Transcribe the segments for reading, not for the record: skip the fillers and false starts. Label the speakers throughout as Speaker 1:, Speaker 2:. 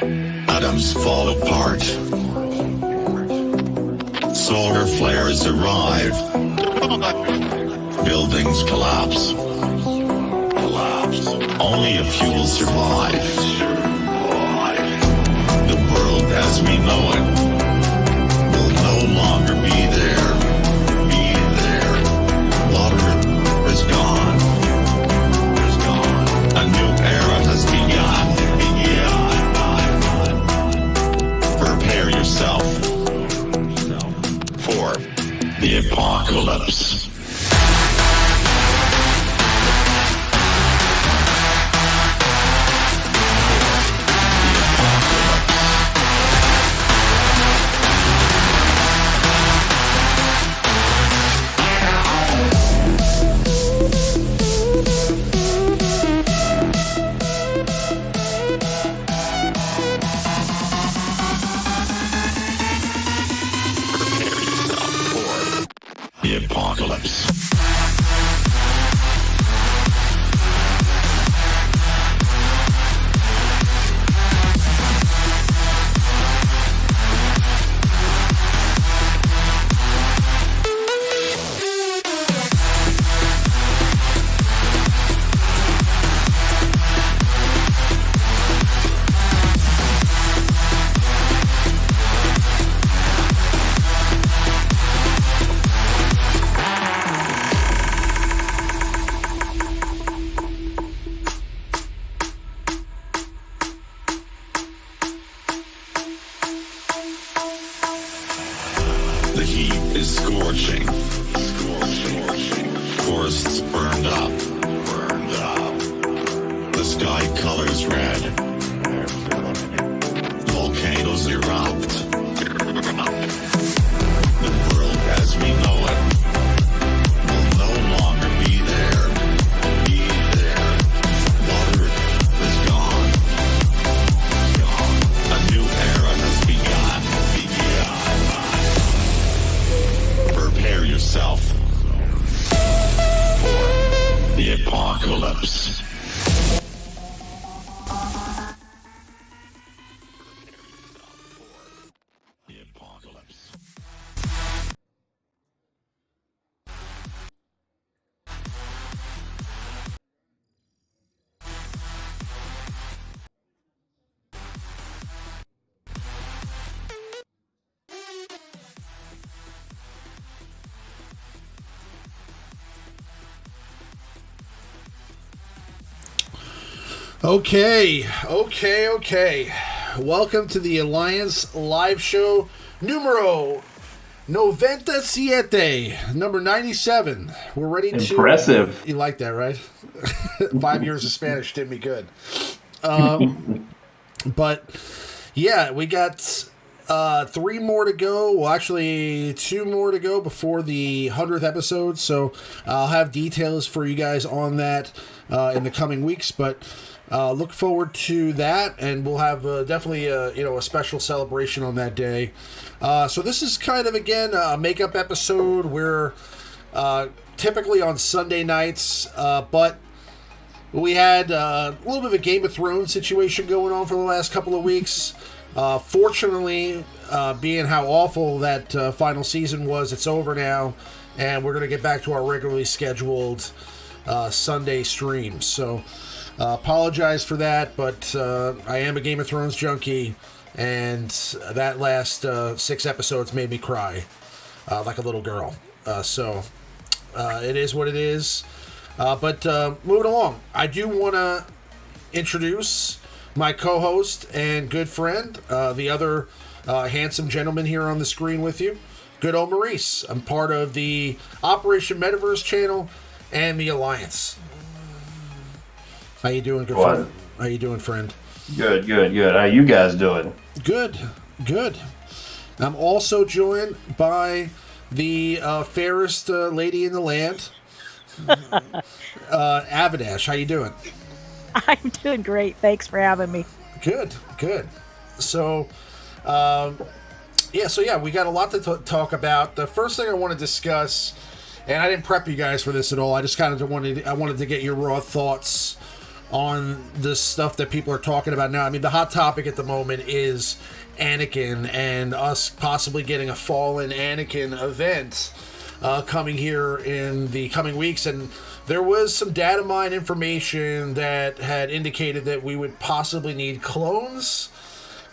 Speaker 1: Atoms fall apart. Solar flares arrive. Buildings collapse. Only a few will survive. The world as we know it will no longer be there. Water is gone. A new era has begun. Prepare yourself for the apocalypse. The heat is scorching. Forests burned up. The sky colors red. Volcanoes erupt. The world as we know it will no longer be there. Water is gone. A new era has begun. Prepare yourself for the apocalypse.
Speaker 2: Okay. Welcome to the Alliance live show numero 97, number 97. We're ready to...
Speaker 3: Impressive.
Speaker 2: You like that, right? 5 years of Spanish did me good. But, yeah, we got 3 more to go. Well, actually, 2 more to go before the 100th episode. So I'll have details for you guys on that in the coming weeks. But... look forward to that, and we'll have definitely a special celebration on that day. So this is kind of, again, a makeup episode. We're typically on Sunday nights, but we had a little bit of a Game of Thrones situation going on for the last couple of weeks. Fortunately, being how awful that final season was, it's over now, and we're going to get back to our regularly scheduled Sunday streams. So... apologize for that, but I am a Game of Thrones junkie, and that last 6 episodes made me cry like a little girl. So it is what it is. But moving along, I do want to introduce my co-host and good friend, the other handsome gentleman here on the screen with you, good old Maurice. I'm part of the Operation Metaverse channel and the Alliance. How you doing, good friend? How you doing, friend?
Speaker 3: Good. How you guys doing?
Speaker 2: Good. I'm also joined by the fairest lady in the land, Avinash. How you doing?
Speaker 4: I'm doing great. Thanks for having me.
Speaker 2: Good. So, we got a lot to talk about. The first thing I want to discuss, and I didn't prep you guys for this at all. I just kind of wanted to get your raw thoughts on the stuff that people are talking about now. I mean, the hot topic at the moment is Anakin and us possibly getting a Fallen Anakin event coming here in the coming weeks. And there was some data mine information that had indicated that we would possibly need clones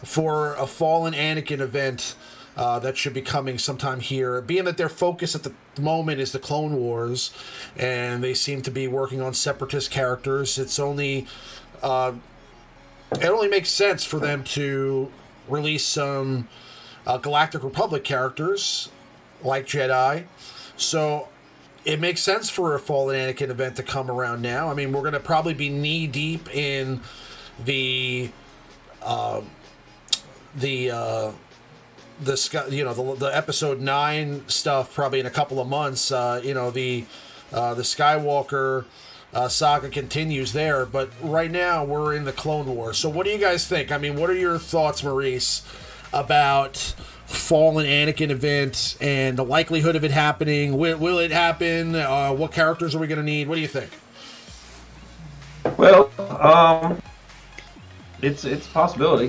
Speaker 2: for a Fallen Anakin event that should be coming sometime here. Being that their focus at the moment is the Clone Wars, and they seem to be working on separatist characters, it only makes sense for them to release some Galactic Republic characters like Jedi. So it makes sense for a Fallen Anakin event to come around now. I mean, we're going to probably be knee deep in the episode 9 stuff probably in a couple of months. The Skywalker saga continues there, but right now we're in the Clone Wars. So what do you guys think? I mean, what are your thoughts, Maurice, about Fallen Anakin event and the likelihood of it happening? Will it happen? What characters are we going to need? What do you think?
Speaker 3: Well, it's a possibility.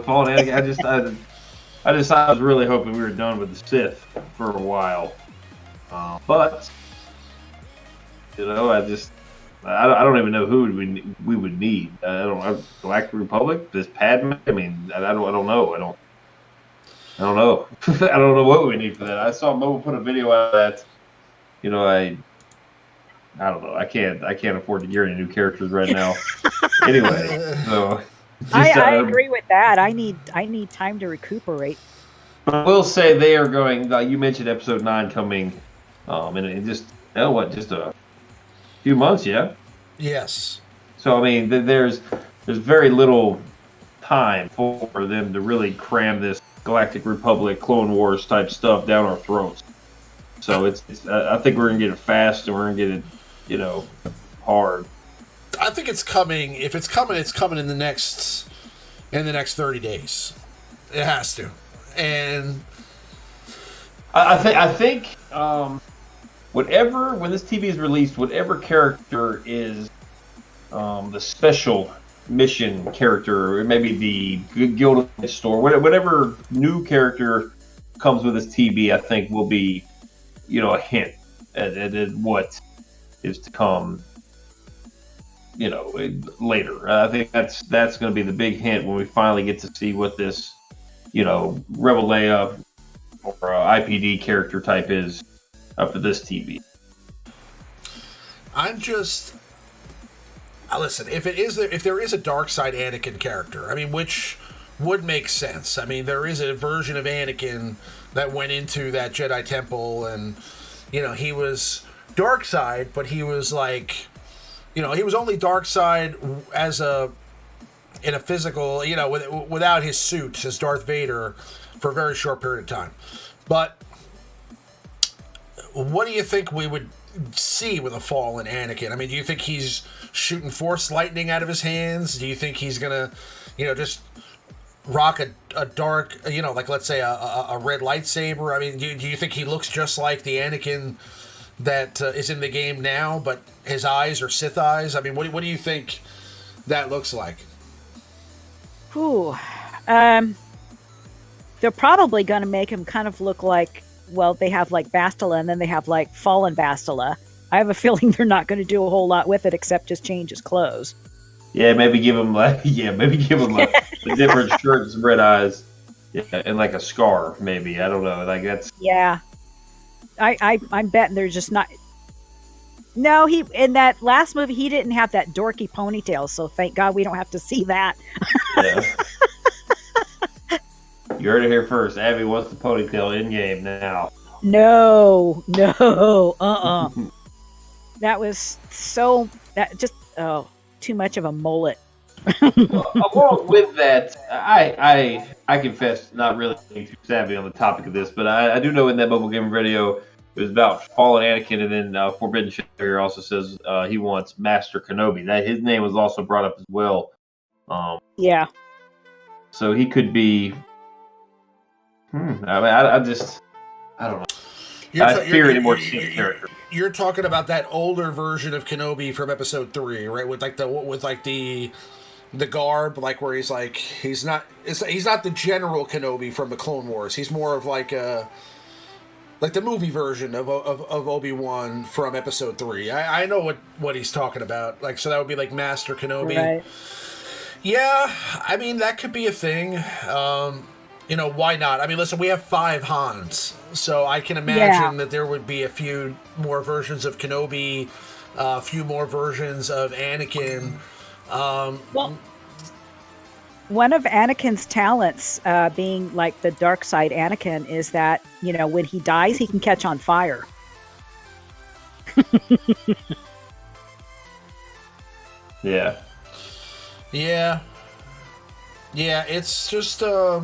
Speaker 3: Fallen Anakin. I was really hoping we were done with the Sith for a while, but I don't even know who we would need. Galactic Republic, this Padme. I mean, I don't know. I don't know. I don't know what we need for that. I saw Mo put a video out of that. I don't know. I can't afford to gear any new characters right now. Anyway, so.
Speaker 4: I agree with that. I need time to recuperate.
Speaker 3: I will say they are going. You mentioned episode 9 coming, in just a few months, yeah.
Speaker 2: Yes.
Speaker 3: So I mean, there's very little time for them to really cram this Galactic Republic, Clone Wars type stuff down our throats. So I think we're gonna get it fast, and we're gonna get it, hard.
Speaker 2: I think it's coming. If it's coming in the next 30 days. It has to. And
Speaker 3: I think when this TV is released, whatever character is the special mission character, or maybe the Guild Store, whatever new character comes with this TV, I think will be, a hint at what is to come. Later. I think that's going to be the big hint when we finally get to see what this, Rebel Leia or IPD character type is for this TV.
Speaker 2: Listen, if there is a dark side Anakin character, I mean, which would make sense. I mean, there is a version of Anakin that went into that Jedi temple, and he was dark side, but he was like. He was only dark side in a physical, without his suit as Darth Vader for a very short period of time. But what do you think we would see with a Fallen Anakin? I mean, do you think he's shooting Force lightning out of his hands? Do you think he's gonna, just rock a dark, like let's say a red lightsaber? I mean, do you think he looks just like the Anakin that is in the game now, but his eyes are Sith eyes? I mean, what do you think that looks like?
Speaker 4: Ooh, they're probably going to make him kind of look like, well, they have like Bastila, and then they have like Fallen Bastila. I have a feeling they're not going to do a whole lot with it except just change his clothes.
Speaker 3: Yeah, maybe give him a different shirt and some red eyes, and like a scar, maybe. I don't know. Like that's.
Speaker 4: Yeah. I'm betting they're just not. No, he in that last movie he didn't have that dorky ponytail, so thank God we don't have to see that.
Speaker 3: Yeah. You heard it here first. Abby wants the ponytail in game now.
Speaker 4: No, that was too much of a mullet.
Speaker 3: Along with that, I confess not really being too savvy on the topic of this, but I do know in that Mobile Gamer video it was about Fallen Anakin, and then Forbidden Shadow also says he wants Master Kenobi. That his name was also brought up as well.
Speaker 4: Yeah.
Speaker 3: So he could be. I mean, I don't know. I fear any more Sith character.
Speaker 2: you're talking about that older version of Kenobi from Episode 3, right? With the garb, like where he's like he's not the General Kenobi from the Clone Wars. He's more of like the movie version of Obi-Wan from Episode 3. I know what he's talking about. Like, so that would be like Master Kenobi.
Speaker 4: Right.
Speaker 2: Yeah, I mean that could be a thing. Why not? I mean, listen, we have 5 Hans, so I can imagine that there would be a few more versions of Kenobi, a few more versions of Anakin.
Speaker 4: Well, one of Anakin's talents, being like the dark side Anakin, is that, when he dies, he can catch on fire.
Speaker 3: Yeah.
Speaker 2: Yeah. Yeah, it's just, I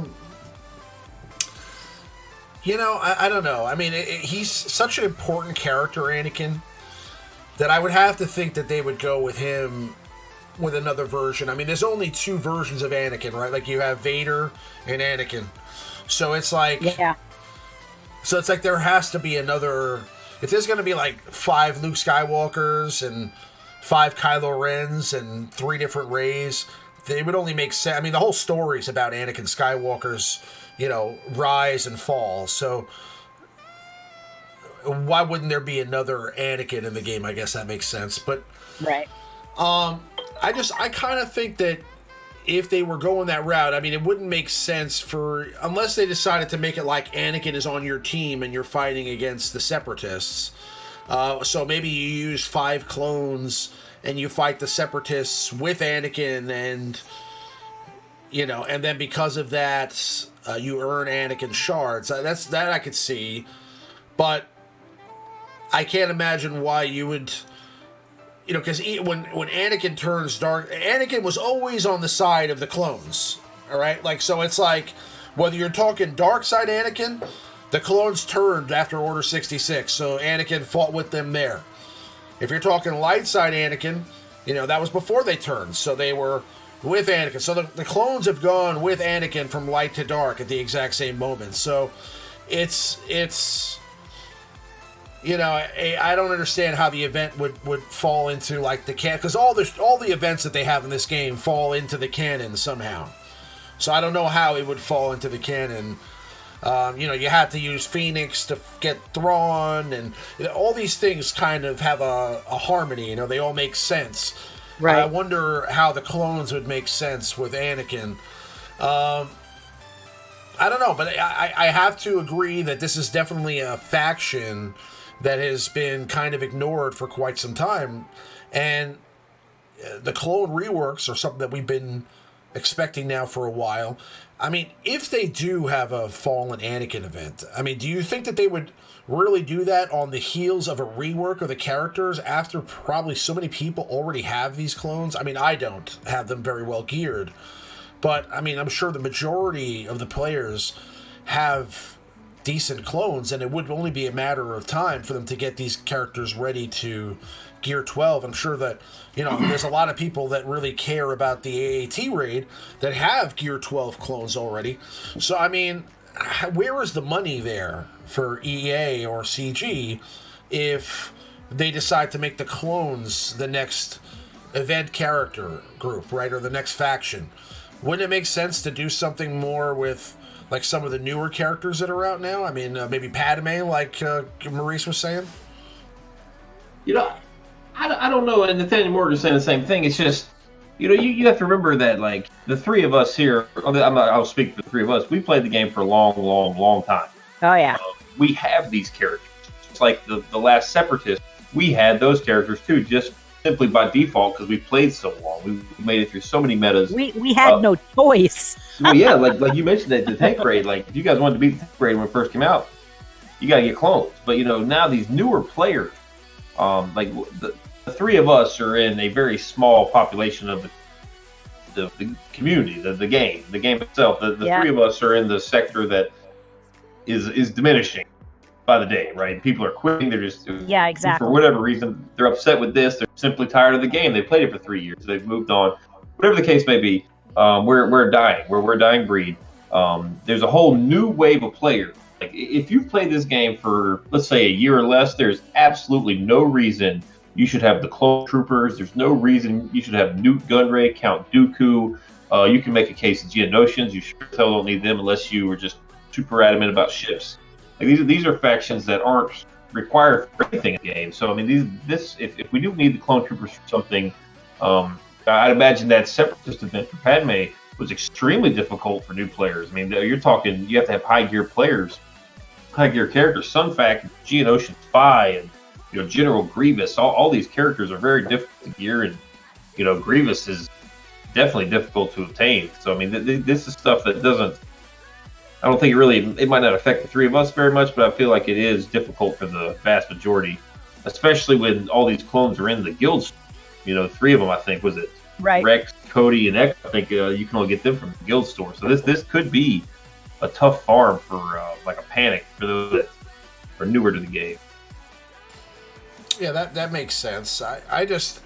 Speaker 2: don't know. I mean, he's such an important character, Anakin, that I would have to think that they would go with him with another version. I mean, there's only 2 versions of Anakin, right? Like, you have Vader and Anakin. So it's like...
Speaker 4: Yeah.
Speaker 2: So it's like there has to be another... If there's going to be, like, 5 Luke Skywalkers and 5 Kylo Rens and 3 different Reys, they would only make sense... I mean, the whole story's about Anakin Skywalker's, rise and fall. So why wouldn't there be another Anakin in the game? I guess that makes sense. But...
Speaker 4: Right.
Speaker 2: I kind of think that if they were going that route, I mean, it wouldn't make sense unless they decided to make it like Anakin is on your team and you're fighting against the Separatists. So maybe you use 5 clones and you fight the Separatists with Anakin and then because of that, you earn Anakin shards. That I could see, but I can't imagine why you would... because when Anakin turns dark, Anakin was always on the side of the clones, all right? Like, so it's like, whether you're talking dark side Anakin, the clones turned after Order 66, so Anakin fought with them there. If you're talking light side Anakin, that was before they turned, so they were with Anakin. So the clones have gone with Anakin from light to dark at the exact same moment. So it's... I don't understand how the event would fall into like the canon, because all the events that they have in this game fall into the canon somehow. So I don't know how it would fall into the canon. You had to use Phoenix to get Thrawn, and all these things kind of have a harmony. They all make sense.
Speaker 4: Right.
Speaker 2: I wonder how the clones would make sense with Anakin. I don't know, but I have to agree that this is definitely a faction that has been kind of ignored for quite some time. And the clone reworks are something that we've been expecting now for a while. I mean, if they do have a Fallen Anakin event, I mean, do you think that they would really do that on the heels of a rework of the characters after probably so many people already have these clones? I mean, I don't have them very well geared. But, I mean, I'm sure the majority of the players have decent clones, and it would only be a matter of time for them to get these characters ready to Gear 12. I'm sure that, there's a lot of people that really care about the AAT raid that have Gear 12 clones already. So, I mean, where is the money there for EA or CG if they decide to make the clones the next event character group, right, or the next faction? Wouldn't it make sense to do something more with like some of the newer characters that are out now? I mean, maybe Padme, like Maurice was saying.
Speaker 3: I don't know. And Nathaniel Morgan's saying the same thing. It's just, you have to remember that, like, the 3 of us here. I'll speak for the 3 of us. We played the game for a long, long, long time.
Speaker 4: Oh yeah.
Speaker 3: We have these characters. It's like the last Separatist. We had those characters too, just simply by default because we played so long. We made it through so many metas.
Speaker 4: We had no choice.
Speaker 3: Well, yeah, like you mentioned that the tank raid. Like, if you guys wanted to beat the tank raid when it first came out, you got to get clones. But now these newer players, like the 3 of us are in a very small population of the community, the game itself. The 3 of us are in the sector that is diminishing by the day, right? People are quitting. They're just
Speaker 4: exactly,
Speaker 3: for whatever reason, they're upset with this. They're simply tired of the game. They played it for 3 years. They've moved on. Whatever the case may be, we're dying. We're a dying breed. There's a whole new wave of players Like, if you've played this game for, let's say, a year or less, there's absolutely no reason you should have the clone troopers. There's no reason you should have Newt Gunray, Count Dooku. You can make a case of Geonosians. You sure as hell don't need them unless you were just super adamant about ships. Like, these are factions that aren't required for anything in the game. So I mean, if we do need the clone troopers for something, I'd imagine that Separatist event for Padme was extremely difficult for new players. I mean, you're talking you have to have high gear players, high gear characters. Sun Fac, Geonosian Spy, and General Grievous. All these characters are very difficult to gear, and Grievous is definitely difficult to obtain. So I mean, this is stuff that doesn't. I don't think it might not affect the three of us very much, but I feel like it is difficult for the vast majority, especially when all these clones are in the guilds. Three of them, I think, was it
Speaker 4: Right.
Speaker 3: Rex, Cody, and X. I think you can only get them from the guild store. So this could be a tough farm for like a panic for those that are newer to the game.
Speaker 2: Yeah, that makes sense. I just,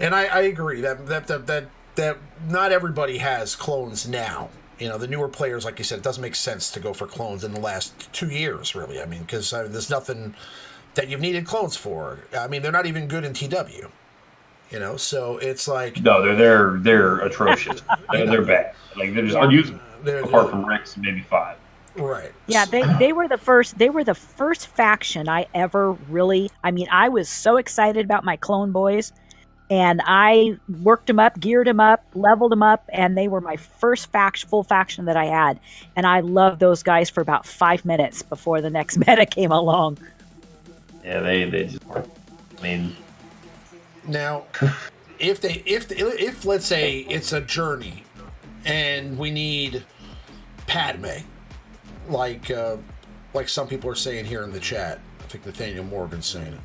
Speaker 2: and I agree that not everybody has clones now. The newer players, like you said, it doesn't make sense to go for clones in the last 2 years, really. I mean, because there's nothing that you've needed clones for. I mean, they're not even good in TW. So it's like,
Speaker 3: No, they're atrocious. They're bad. Like, they're just unusable. Apart from Rex, maybe 5.
Speaker 2: Right.
Speaker 4: Yeah, they were the first. They were the first faction I ever really. I mean, I was so excited about my clone boys, and I worked them up, geared them up, leveled them up, and they were my first full faction that I had. And I loved those guys for about 5 minutes before the next meta came along.
Speaker 3: Yeah, they just weren't. I mean,
Speaker 2: Now, if let's say it's a journey, and we need Padme, like some people are saying here in the chat. I think Nathaniel Morgan's saying it.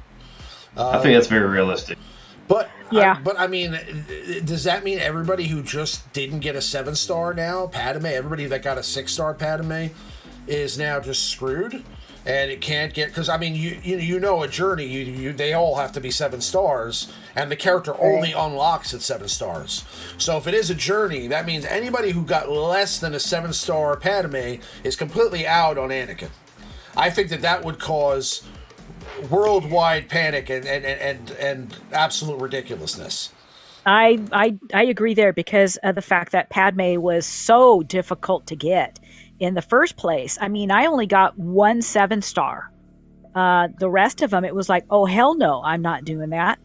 Speaker 3: I think that's very realistic.
Speaker 2: But
Speaker 4: Yeah.
Speaker 2: I mean, does that mean everybody who just didn't get a 7-star now, Padme, everybody that got a 6-star Padme, is now just screwed? And it can't get, because I mean, a journey, they all have to be 7 stars, and the character only unlocks at 7 stars. So if it is a journey, that means anybody who got less than a 7-star Padme is completely out on Anakin. I think that would cause worldwide panic and absolute ridiculousness.
Speaker 4: I agree there because of the fact that Padme was so difficult to get in the first place. I mean, I only got 1 7-star. The rest of them, it was like, oh, hell no, I'm not doing that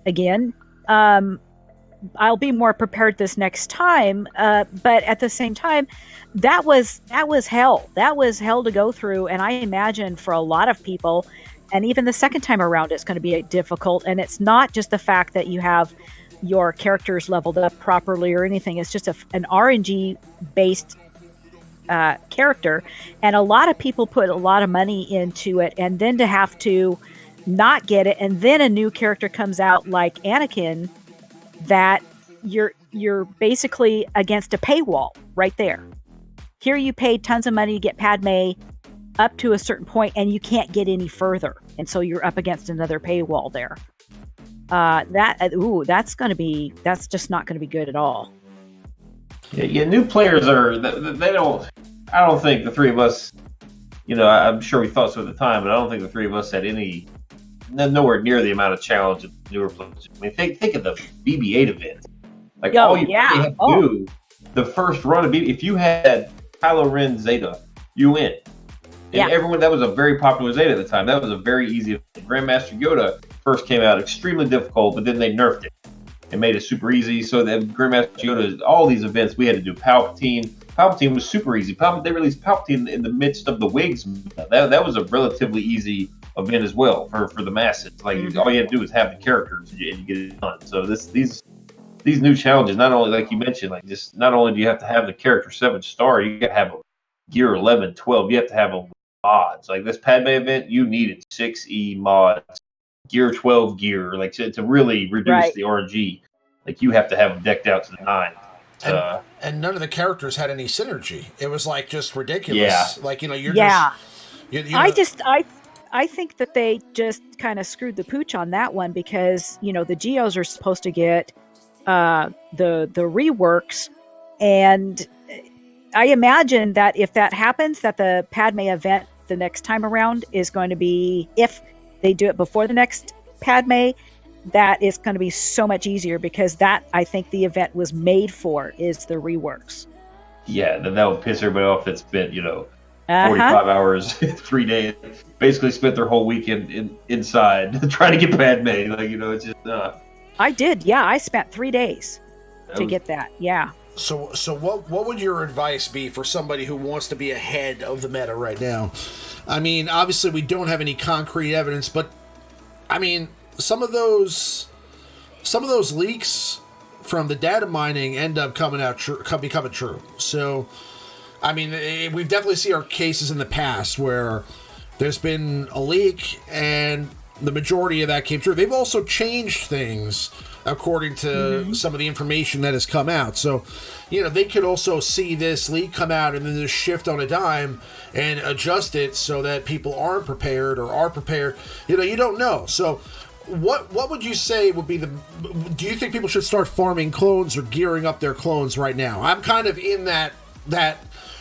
Speaker 4: again. I'll be more prepared this next time. But at the same time, that was hell. That was hell to go through. And I imagine for a lot of people, and even the second time around, it's going to be difficult. And it's not just the fact that you have your characters leveled up properly or anything. It's just an RNG based character, and a lot of people put a lot of money into it, and then to have to not get it, and then a new character comes out like Anakin, that you're basically against a paywall right there. Here you paid tons of money to get Padme up to a certain point, and you can't get any further, and so you're up against another paywall there. That's just not going to be good at all.
Speaker 3: Yeah, new players they don't. I don't think the three of us. I'm sure we thought so at the time, but I don't think the three of us had nowhere near the amount of challenge that newer players. I mean, think of the BB-8 event. Like, all you really have to do, the first run of BB. If you had Kylo Ren Zeta, you win. And everyone, that was a very popular Zeta at the time. That was a very easy event. Grandmaster Yoda first came out extremely difficult, but then they nerfed it and made it super easy. So that Grandmaster Yoda, all these events, we had to do Palpatine. Palpatine was super easy. They released Palpatine in the midst of the Wigs. That was a relatively easy event as well for the masses. Like, all you had to do was have the characters and you get it done. So these new challenges, not only, like you mentioned, like, just not only do you have to have the character 7-star, you got to have a gear 11, 12. You have to have a mods. Like this Padme event, you needed 6E mods, gear 12 gear, like to really reduce the RNG. Like, you have to have them decked out to the 9.
Speaker 2: And none of the characters had any synergy. It was like just ridiculous.
Speaker 3: Yeah.
Speaker 2: Like, you're
Speaker 4: just I think that they just kind of screwed the pooch on that one, because the Geos are supposed to get the reworks, and I imagine that if that happens, that the Padme event the next time around is going to be, if they do it before the next Padme, that is going to be so much easier, because that, I think, the event was made for, is the reworks.
Speaker 3: Yeah, then that would piss everybody off that spent, 45 hours, 3 days, basically spent their whole weekend inside trying to get Padme. It's just.
Speaker 4: I did, yeah. I spent 3 days to get that, yeah.
Speaker 2: So what would your advice be for somebody who wants to be ahead of the meta right now? I mean, obviously we don't have any concrete evidence, but I mean, some of those leaks from the data mining end up becoming true. So, I mean, we've definitely seen our cases in the past where there's been a leak and the majority of that came true. They've also changed things according to some of the information that has come out. So, they could also see this leak come out and then just shift on a dime and adjust it so that people aren't prepared or are prepared. You don't know. So what would you say would be do you think people should start farming clones or gearing up their clones right now? I'm kind of in that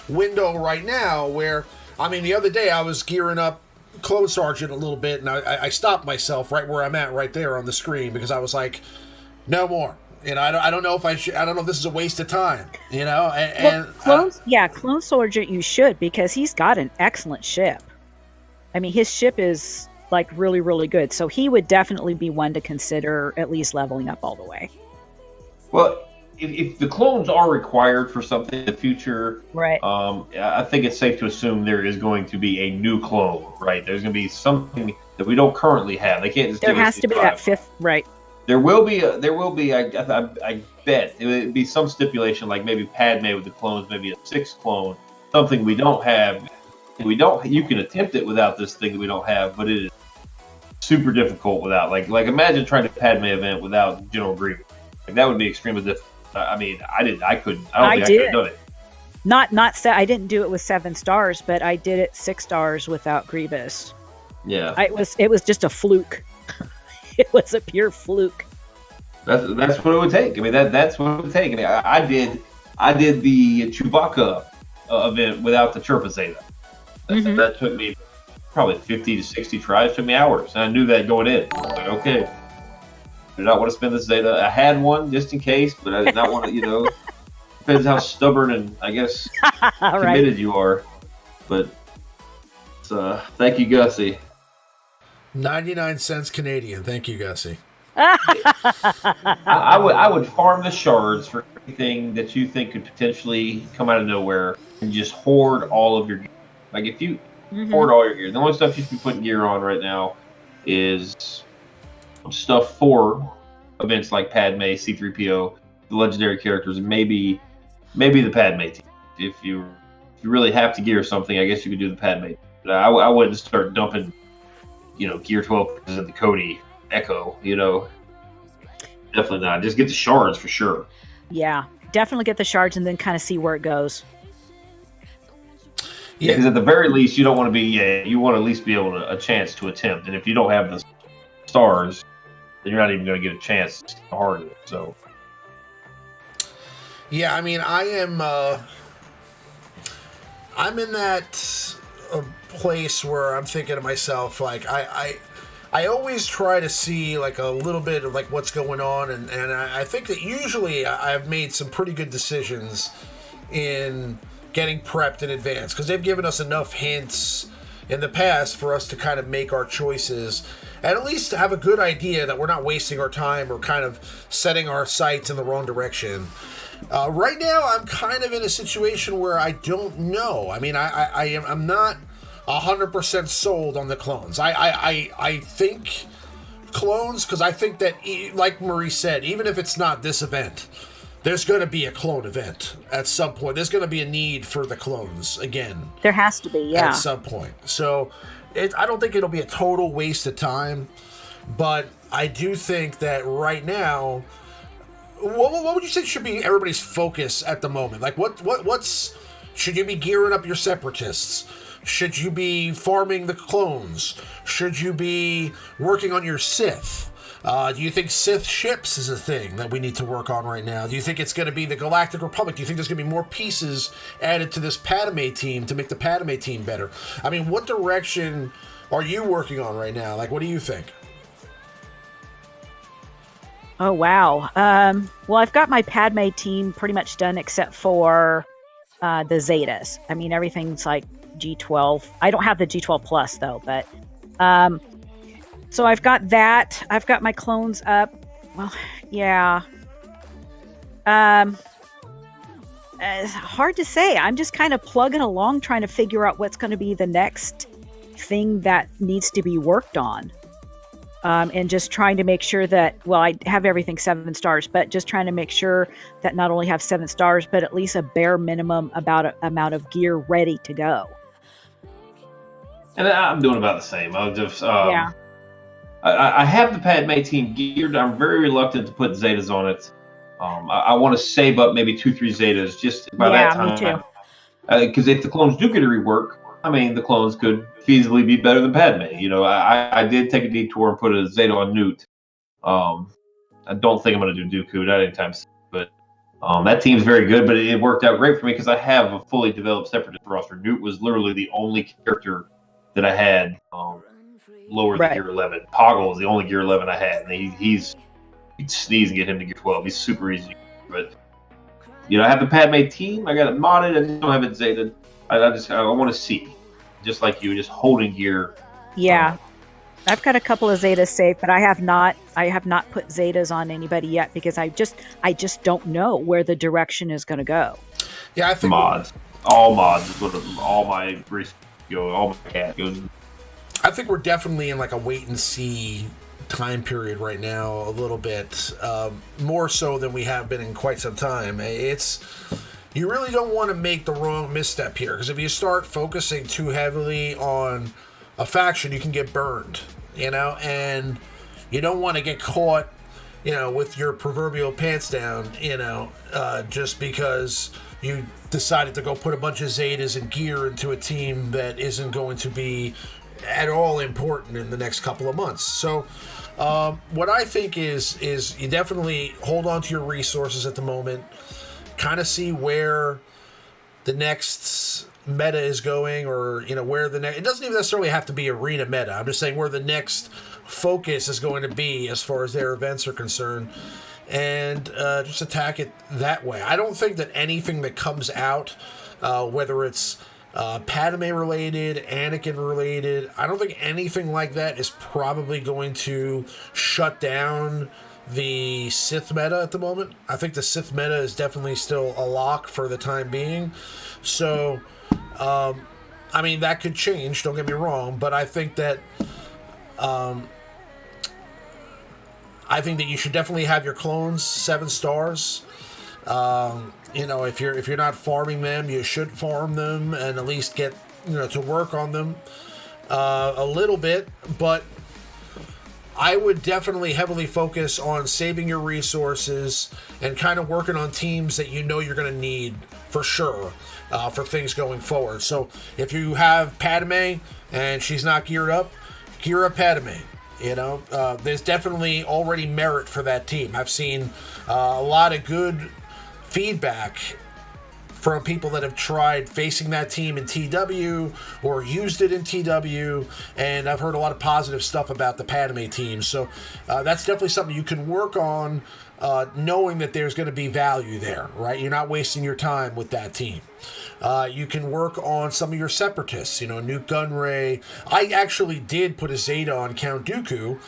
Speaker 2: window right now where, I mean, the other day I was gearing up Clone Sergeant a little bit, and I stopped myself right where I'm at right there on the screen, because I was like, no more. I don't know if I should. I don't know if this is a waste of time.
Speaker 4: Clone Sergeant, you should, because he's got an excellent ship. I mean, his ship is like really, really good. So he would definitely be one to consider at least leveling up all the way.
Speaker 3: Well, if the clones are required for something in the future,
Speaker 4: right?
Speaker 3: I think it's safe to assume there is going to be a new clone, right? There's going to be something that we don't currently have. They can't just.
Speaker 4: There has to be that fifth, right?
Speaker 3: There will be. I bet it would be some stipulation, like maybe Padme with the clones, maybe a sixth clone, something we don't have. You can attempt it without this thing that we don't have, but it is super difficult without. Like imagine trying to Padme event without General Grievous. That would be extremely difficult. I mean, I didn't. I couldn't. I don't think I could have done it.
Speaker 4: I didn't do it with 7 stars, but I did it 6 stars without Grievous.
Speaker 3: Yeah,
Speaker 4: it was just a fluke. It was a pure fluke.
Speaker 3: That's what it would take. I mean, that's what it would take. I mean, I did the Chewbacca event without the Chirpa Zeta. That took me probably 50 to 60 tries. It took me hours, and I knew that going in. I was like, okay, I do not want to spend this Zeta. I had one just in case, but I did not want to. Depends how stubborn and I guess committed you are. But thank you, Gussie.
Speaker 2: 99 cents Canadian. Thank you, Gussie.
Speaker 3: I would farm the shards for anything that you think could potentially come out of nowhere and just hoard all of your gear. Like if you hoard all your gear, the only stuff you should be putting gear on right now is stuff for events like Padme, C-3PO, the legendary characters, and maybe the Padme team. If you really have to gear something, I guess you could do the Padme. But I wouldn't start dumping gear 12 at the Cody Echo, definitely not. Just get the shards for sure.
Speaker 4: Yeah, definitely get the shards and then kind of see where it goes.
Speaker 3: Yeah, because at the very least, you don't want to be. You want to at least be able to a chance to attempt. And if you don't have the stars, then you're not even going to get a chance to hard it. So.
Speaker 2: Yeah, I mean, I'm in that place where I'm thinking to myself, like, I always try to see like a little bit of like what's going on, and I think that usually I've made some pretty good decisions in getting prepped in advance, because they've given us enough hints in the past for us to kind of make our choices and at least have a good idea that we're not wasting our time or kind of setting our sights in the wrong direction. Right now, I'm kind of in a situation where I don't know. I mean, I'm not 100% sold on the clones. I think clones, because I think that, like Maurice said, even if it's not this event, there's going to be a clone event at some point. There's going to be a need for the clones again.
Speaker 4: There has to be, yeah.
Speaker 2: At some point. So I don't think it'll be a total waste of time, but I do think that right now, what would you say should be everybody's focus at the moment? Like, what's should you be gearing up your separatists? Should you be farming the clones? Should you be working on your Sith? Do you think Sith ships is a thing that we need to work on right now? Do you think it's going to be the Galactic Republic? Do you think there's going to be more pieces added to this Padme team to make the Padme team better? I mean, what direction are you working on right now? Like, what do you think?
Speaker 4: Oh, wow. Well, I've got my Padme team pretty much done except for the Zetas. I mean, everything's like G12. I don't have the G12 Plus, though, but... so I've got that. I've got my clones up. Well, yeah. It's hard to say. I'm just kind of plugging along trying to figure out what's going to be the next thing that needs to be worked on. And just trying to make sure that, well, I have everything 7 stars, but just trying to make sure that not only have 7 stars, but at least a bare minimum amount of gear ready to go.
Speaker 3: And I'm doing about the same. I'll just,
Speaker 4: Yeah.
Speaker 3: I have the Padme team geared. I'm very reluctant to put Zetas on it. I want to save up maybe 2-3 Zetas just by that time.
Speaker 4: Me too.
Speaker 3: Because if the clones do get a rework, I mean, the clones could feasibly be better than Padme. You know, I did take a detour and put a Zeta on Newt. I don't think I'm going to do Dooku, not anytime soon. But that team's very good, but it worked out great for me because I have a fully developed Separatist roster. Newt was literally the only character that I had lower than gear 11. Poggle was the only gear 11 I had, and he'd sneeze and get him to gear 12. He's super easy. But, you know, I have the Padme team. I got it modded. I just don't have it Zeta. I want to see, just like you, just holding gear.
Speaker 4: Yeah. I've got a couple of Zetas saved, but I have not put Zetas on anybody yet because I just don't know where the direction is going to go.
Speaker 2: Yeah, I think
Speaker 3: all mods is what all my go, all my cat goes.
Speaker 2: I think we're definitely in like a wait and see time period right now, a little bit more so than we have been in quite some time. You really don't want to make the wrong misstep here, because if you start focusing too heavily on a faction, you can get burned, you know, and you don't want to get caught, you know, with your proverbial pants down, you know, just because you decided to go put a bunch of Zetas and gear into a team that isn't going to be at all important in the next couple of months. So what I think is you definitely hold on to your resources at the moment, kind of see where the next meta is going, or, you know, where the next, it doesn't even necessarily have to be arena meta. I'm just saying where the next focus is going to be as far as their events are concerned, and just attack it that way. I don't think that anything that comes out, whether it's Padme related, Anakin related, I don't think anything like that is probably going to shut down the Sith meta at the moment. I think the Sith meta is definitely still a lock for the time being. So, I mean, that could change, don't get me wrong, but I think that you should definitely have your clones 7 stars. You know, if you're not farming them, you should farm them and at least get, you know, to work on them a little bit. But I would definitely heavily focus on saving your resources and kind of working on teams that you know you're going to need for sure for things going forward. So if you have Padme and she's not gear up Padme. You know, there's definitely already merit for that team. I've seen a lot of good feedback from people that have tried facing that team in TW or used it in TW, and I've heard a lot of positive stuff about the Padme team. So that's definitely something you can work on, knowing that there's going to be value there, right? You're not wasting your time with that team. You can work on some of your separatists, you know, Newt Gunray. I actually did put a Zeta on Count Dooku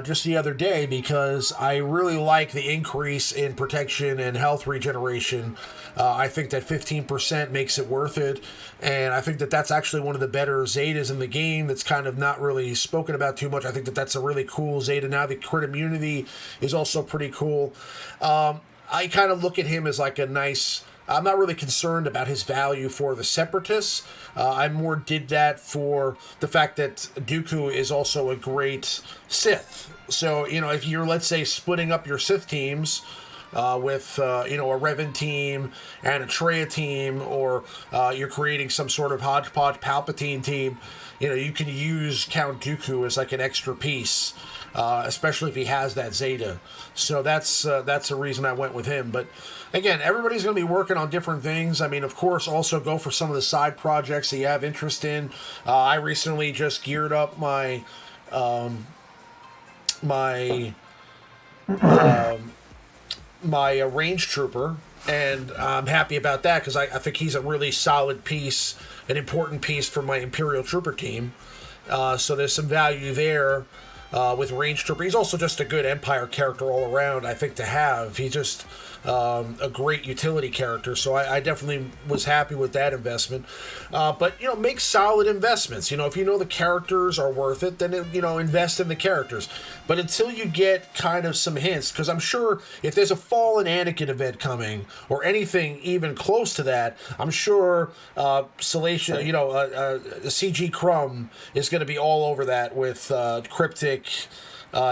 Speaker 2: just the other day because I really like the increase in protection and health regeneration. I think that 15% makes it worth it, and I think that that's actually one of the better Zetas in the game that's kind of not really spoken about too much. I think that that's a really cool Zeta. Now the crit immunity is also pretty cool. I kind of look at him as like a nice... I'm not really concerned about his value for the Separatists. I more did that for the fact that Dooku is also a great Sith. So, you know, if you're, let's say, splitting up your Sith teams, with a Revan team and a Traya team, or you're creating some sort of hodgepodge Palpatine team, you can use Count Dooku as like an extra piece, especially if he has that Zeta. So that's the reason I went with him. But again, everybody's going to be working on different things. I mean, of course, also go for some of the side projects that you have interest in. I recently just geared up my range trooper, and I'm happy about that because I think he's a really solid piece, an important piece for my Imperial Trooper team. So there's some value there with range trooper. He's also just a good Empire character all around, I think, to have. He's just a great utility character, so I definitely was happy with that investment. But make solid investments. If you know the characters are worth it, then invest in the characters. But until you get kind of some hints, because I'm sure if there's a Fallen Anakin event coming or anything even close to that, I'm sure Salation, CG Crumb is going to be all over that with cryptic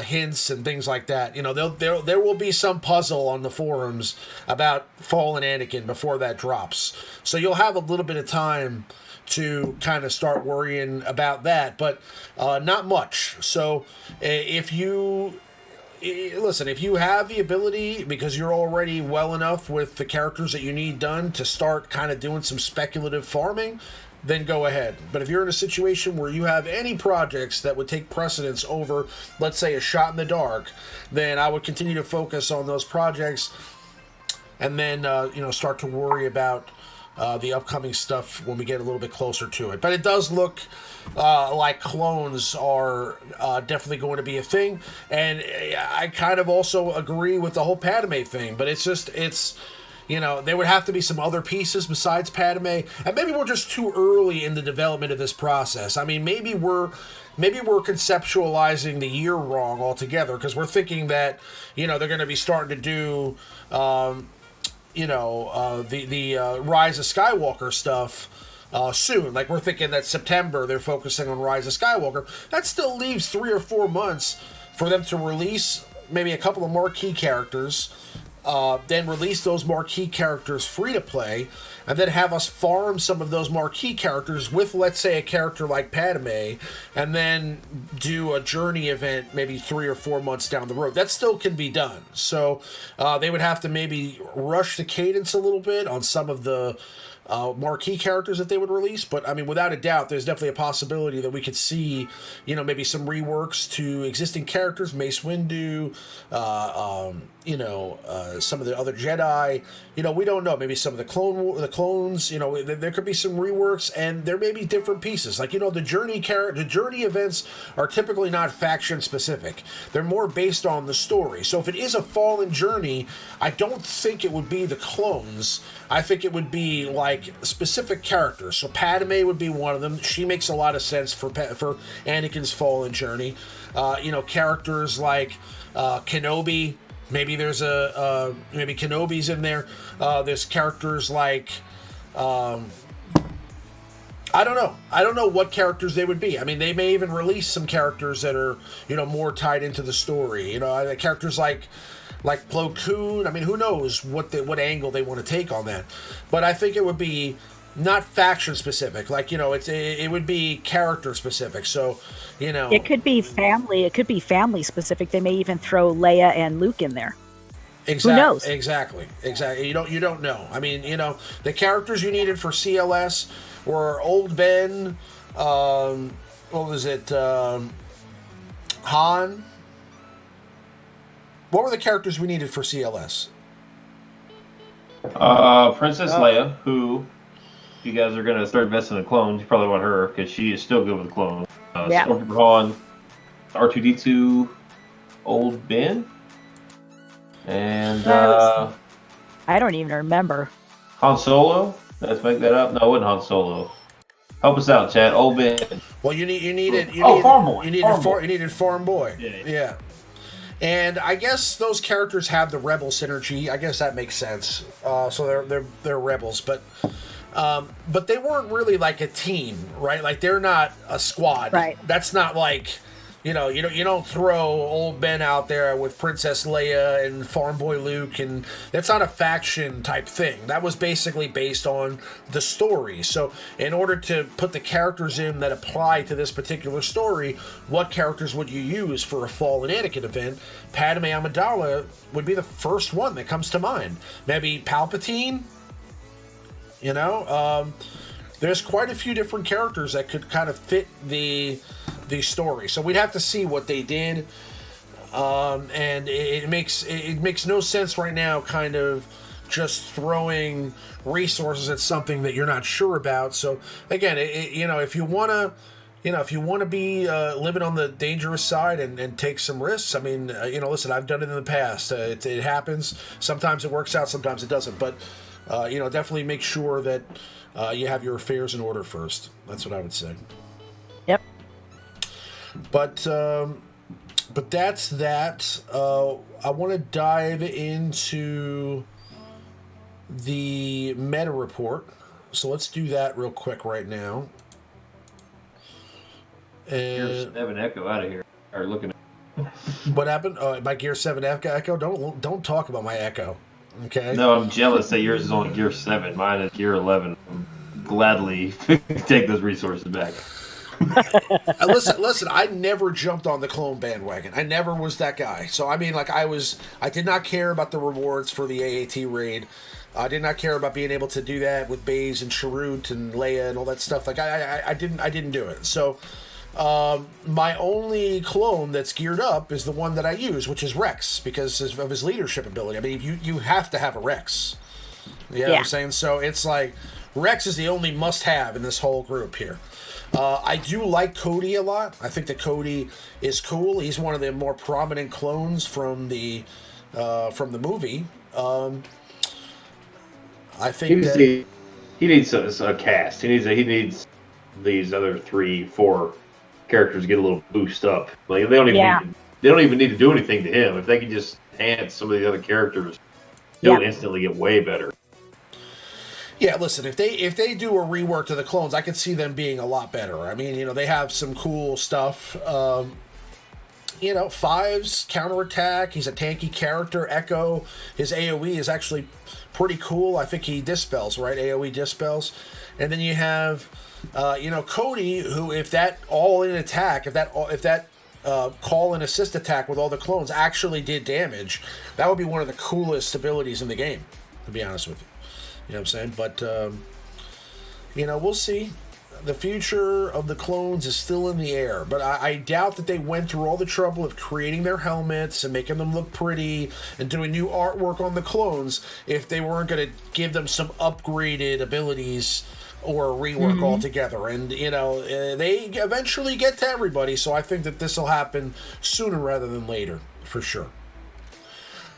Speaker 2: hints and things like that. There will be some puzzle on the forums about Fallen Anakin before that drops. So you'll have a little bit of time to kind of start worrying about that, but not much. So if you have the ability, because you're already well enough with the characters that you need done to start kind of doing some speculative farming, then go ahead. But if you're in a situation where you have any projects that would take precedence over, let's say, a shot in the dark, then I would continue to focus on those projects and then, start to worry about the upcoming stuff when we get a little bit closer to it. But it does look like clones are definitely going to be a thing. And I kind of also agree with the whole Padme thing, but there would have to be some other pieces besides Padme, and maybe we're just too early in the development of this process. I mean, maybe we're conceptualizing the year wrong altogether, because we're thinking that they're going to be starting to do the Rise of Skywalker stuff soon. Like, we're thinking that September they're focusing on Rise of Skywalker. That still leaves 3 or 4 months for them to release maybe a couple of more key characters. Then release those marquee characters free to play, and then have us farm some of those marquee characters with, let's say, a character like Padme, and then do a journey event maybe 3 or 4 months down the road. That still can be done. So they would have to maybe rush the cadence a little bit on some of the marquee characters that they would release, but I mean, without a doubt, there's definitely a possibility that we could see, maybe some reworks to existing characters, Mace Windu, some of the other Jedi. We don't know. Maybe some of the clones. There could be some reworks, and there may be different pieces. Like the journey events are typically not faction specific. They're more based on the story. So if it is a Fallen journey, I don't think it would be the clones. I think it would be like specific characters. So Padme would be one of them. She makes a lot of sense for Anakin's Fallen journey. Characters like Kenobi. Maybe there's maybe Kenobi's in there. There's characters like I don't know. I don't know what characters they would be. I mean, they may even release some characters that are more tied into the story. Characters like Plo Koon. I mean, who knows what angle they want to take on that. But I think it would be not faction specific. Like, it would be character specific. So,
Speaker 4: it could be family. It could be family specific. They may even throw Leia and Luke in there.
Speaker 2: Exactly.
Speaker 4: Who knows?
Speaker 2: Exactly. You don't know. I mean, the characters you needed for CLS were Old Ben. What was it? Han. What were the characters we needed for CLS?
Speaker 3: Princess Leia, who, if you guys are going to start investing in clones, you probably want her, because she is still good with clones.
Speaker 4: Yeah.
Speaker 3: Stormtrooper Han, R2-D2, Old Ben, and
Speaker 4: I don't even remember.
Speaker 3: Han Solo. Let's make that up. No, it wasn't Han Solo. Help us out, Chad. Old Ben.
Speaker 2: Well, you needed
Speaker 3: Farm Boy.
Speaker 2: You needed Farm Boy. Yeah. And I guess those characters have the rebel synergy. I guess that makes sense. So they're rebels, but they weren't really like a team, right? Like, they're not a squad.
Speaker 4: Right.
Speaker 2: That's not like You don't throw old Ben out there with Princess Leia and Farm Boy Luke, and that's not a faction type thing. That was basically based on the story. So in order to put the characters in that apply to this particular story, what characters would you use for a Fallen Anakin event? Padme Amidala would be the first one that comes to mind. Maybe Palpatine. There's quite a few different characters that could kind of fit the story. So we'd have to see what they did, and it makes no sense right now, kind of just throwing resources at something that you're not sure about. So again, if you want to be living on the dangerous side and take some risks, I mean, listen, I've done it in the past. It happens. Sometimes it works out, sometimes it doesn't. But definitely make sure that you have your affairs in order first. That's what I would say.
Speaker 4: Yep.
Speaker 2: But that's that. I want to dive into the meta report. So let's do that real quick right now.
Speaker 3: Gear 7 Echo out of here. Or looking at
Speaker 2: what happened? My Gear 7 Echo? Don't talk about my Echo. Okay.
Speaker 3: No, I'm jealous that yours is on Gear 7. Mine is Gear 11. Gladly take those resources back.
Speaker 2: Listen, I never jumped on the clone bandwagon. I never was that guy. So I mean, I did not care about the rewards for the AAT raid. I did not care about being able to do that with Baze and Chirrut and Leia and all that stuff. Like I didn't do it. So my only clone that's geared up is the one that I use, which is Rex, because of his leadership ability. I mean, you have to have a Rex. You know what I'm saying? So it's like Rex is the only must-have in this whole group here. I do like Cody a lot. I think that Cody is cool. He's one of the more prominent clones from the movie. I think
Speaker 3: he needs a cast. He needs these other 3-4 characters to get a little boost up. Like they don't even need to do anything to him. If they can just enhance some of the other characters, he'll instantly get way better.
Speaker 2: Yeah, listen, if they do a rework to the clones, I could see them being a lot better. I mean, they have some cool stuff. Fives, counterattack, he's a tanky character. Echo, his AoE is actually pretty cool. I think he dispels, right? AoE dispels. And then you have, Cody, who if that all-in attack, if that call-in assist attack with all the clones actually did damage, that would be one of the coolest abilities in the game, to be honest with you. You know what I'm saying? But, we'll see. The future of the clones is still in the air. But I doubt that they went through all the trouble of creating their helmets and making them look pretty and doing new artwork on the clones if they weren't going to give them some upgraded abilities or rework altogether. And, they eventually get to everybody. So I think that this will happen sooner rather than later, for sure.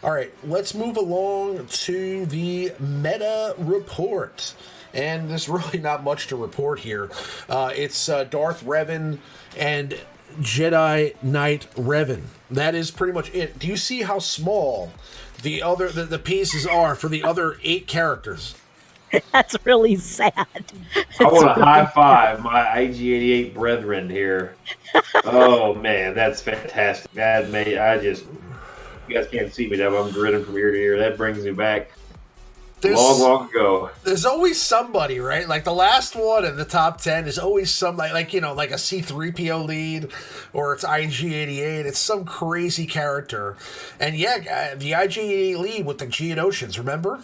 Speaker 2: All right, let's move along to the meta report. And there's really not much to report here. It's Darth Revan and Jedi Knight Revan. That is pretty much it. Do you see how small the pieces are for the other 8 characters?
Speaker 4: That's really sad.
Speaker 3: I want to high five my IG-88 brethren here. Oh man, that's fantastic. You guys can't see me now, but I'm grinning from ear to ear. That brings me back long ago.
Speaker 2: There's always somebody, right? Like the last one in the top 10 is always some like a C-3PO lead, or it's IG-88. It's some crazy character. And the IG-88 lead with the Geonosians, remember?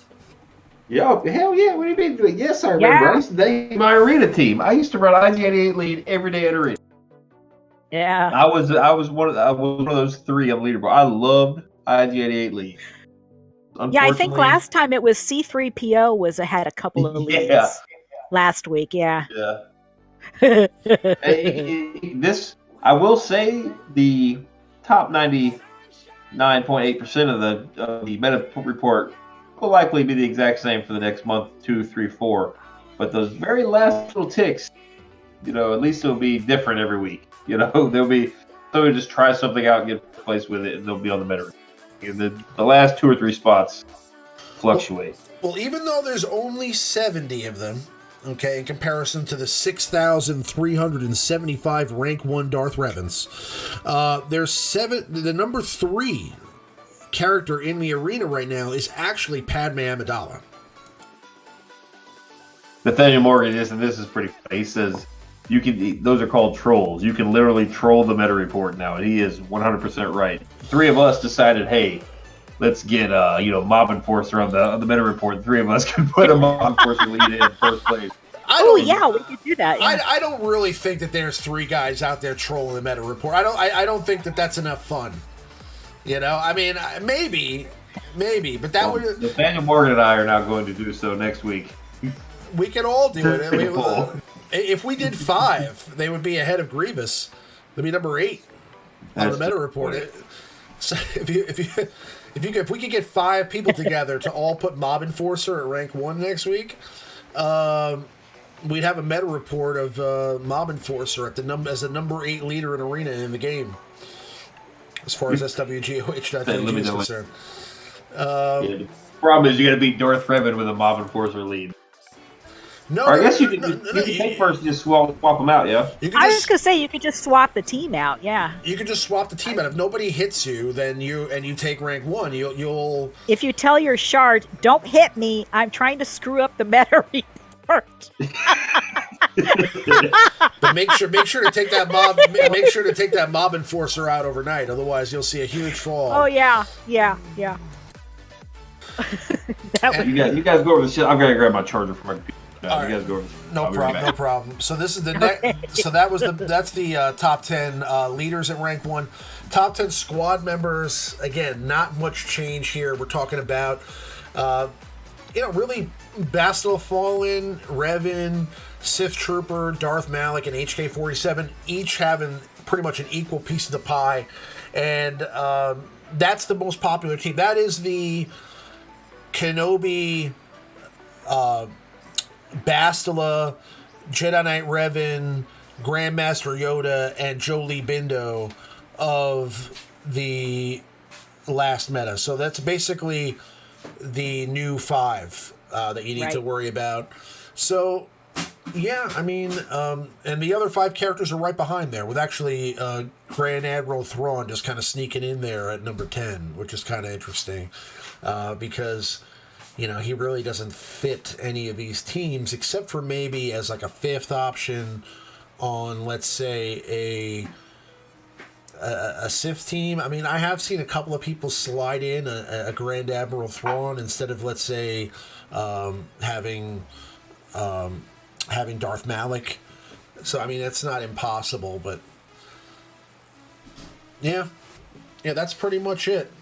Speaker 3: Yo, hell yeah! What do you mean? Yes, I remember. I used to date my arena team. I used to run IG-88 lead every day at arena.
Speaker 4: Yeah.
Speaker 3: I was one of those 3 on the leaderboard. I loved IG-88 lead.
Speaker 4: Yeah, I think last time it was C-3PO had a couple of leads last week. Yeah.
Speaker 3: Yeah. I will say the top 99.8% of the meta report will likely be the exact same for the next month, 2, 3, 4. But those very last little ticks, at least it'll be different every week. There'll be somebody just try something out and get placed with it, and they'll be on the meta. The last 2 or 3 spots fluctuate.
Speaker 2: Well, even though there's only 70 of them, Okay, in comparison to the 6,375 rank 1 Darth Revens. The number 3 character in the arena right now is actually Padme Amidala.
Speaker 3: Nathaniel Morgan and this is pretty funny. He says those are called trolls. You can literally troll the meta report now, and he is 100% right. 3 of us decided, hey, let's get Mob Enforcer on the meta report. 3 of us can put a Mob Enforcer lead in first place.
Speaker 4: We could do that. Yeah.
Speaker 2: I don't really think that there's 3 guys out there trolling the meta report. I don't think that that's enough fun. I mean, maybe, but that would.
Speaker 3: Nathaniel Morgan and I are now going to do so next week.
Speaker 2: We can all do it. If we did 5, they would be ahead of Grievous. They'd be number 8 on the meta report. So if we could get 5 people together to all put Mob Enforcer at rank 1 next week, we'd have a meta report of Mob Enforcer as the number 8 leader in arena in the game, as far as SWGOH.GG is concerned.
Speaker 3: The problem is you got to beat Darth Revan with a Mob Enforcer lead.
Speaker 2: No,
Speaker 3: I guess you can take first and just swap them out, yeah?
Speaker 4: I was going to say, you could just swap the team out, yeah.
Speaker 2: You could just swap the team out. If nobody hits you, then you take rank 1, you'll...
Speaker 4: If you tell your shard, don't hit me, I'm trying to screw up the meta report.
Speaker 2: But make sure to take that mob. Make sure to take that Mob Enforcer out overnight. Otherwise, you'll see a huge fall.
Speaker 4: Oh, yeah.
Speaker 3: You guys go over the shit. I'm going to grab my charger for my computer.
Speaker 2: Right.
Speaker 3: You guys go over
Speaker 2: No problem. So this is the next. So that's the top 10 leaders at rank 1. Top 10 squad members. Again, not much change here. We're talking about, really Bastila Fallen, Revan, Sith Trooper, Darth Malak, and HK-47, each having pretty much an equal piece of the pie, and that's the most popular team. That is the Kenobi, Bastila, Jedi Knight Revan, Grandmaster Yoda, and Jolie Bindo of the last meta. So that's basically the new 5 that you need to worry about. So, yeah, I mean, and the other 5 characters are right behind there, with actually Grand Admiral Thrawn just kind of sneaking in there at number 10, which is kind of interesting because... he really doesn't fit any of these teams except for maybe as like a 5th option on, let's say, a Sith team. I mean, I have seen a couple of people slide in a Grand Admiral Thrawn instead of, let's say, having Darth Malak. So, I mean, that's not impossible, but yeah, that's pretty much it.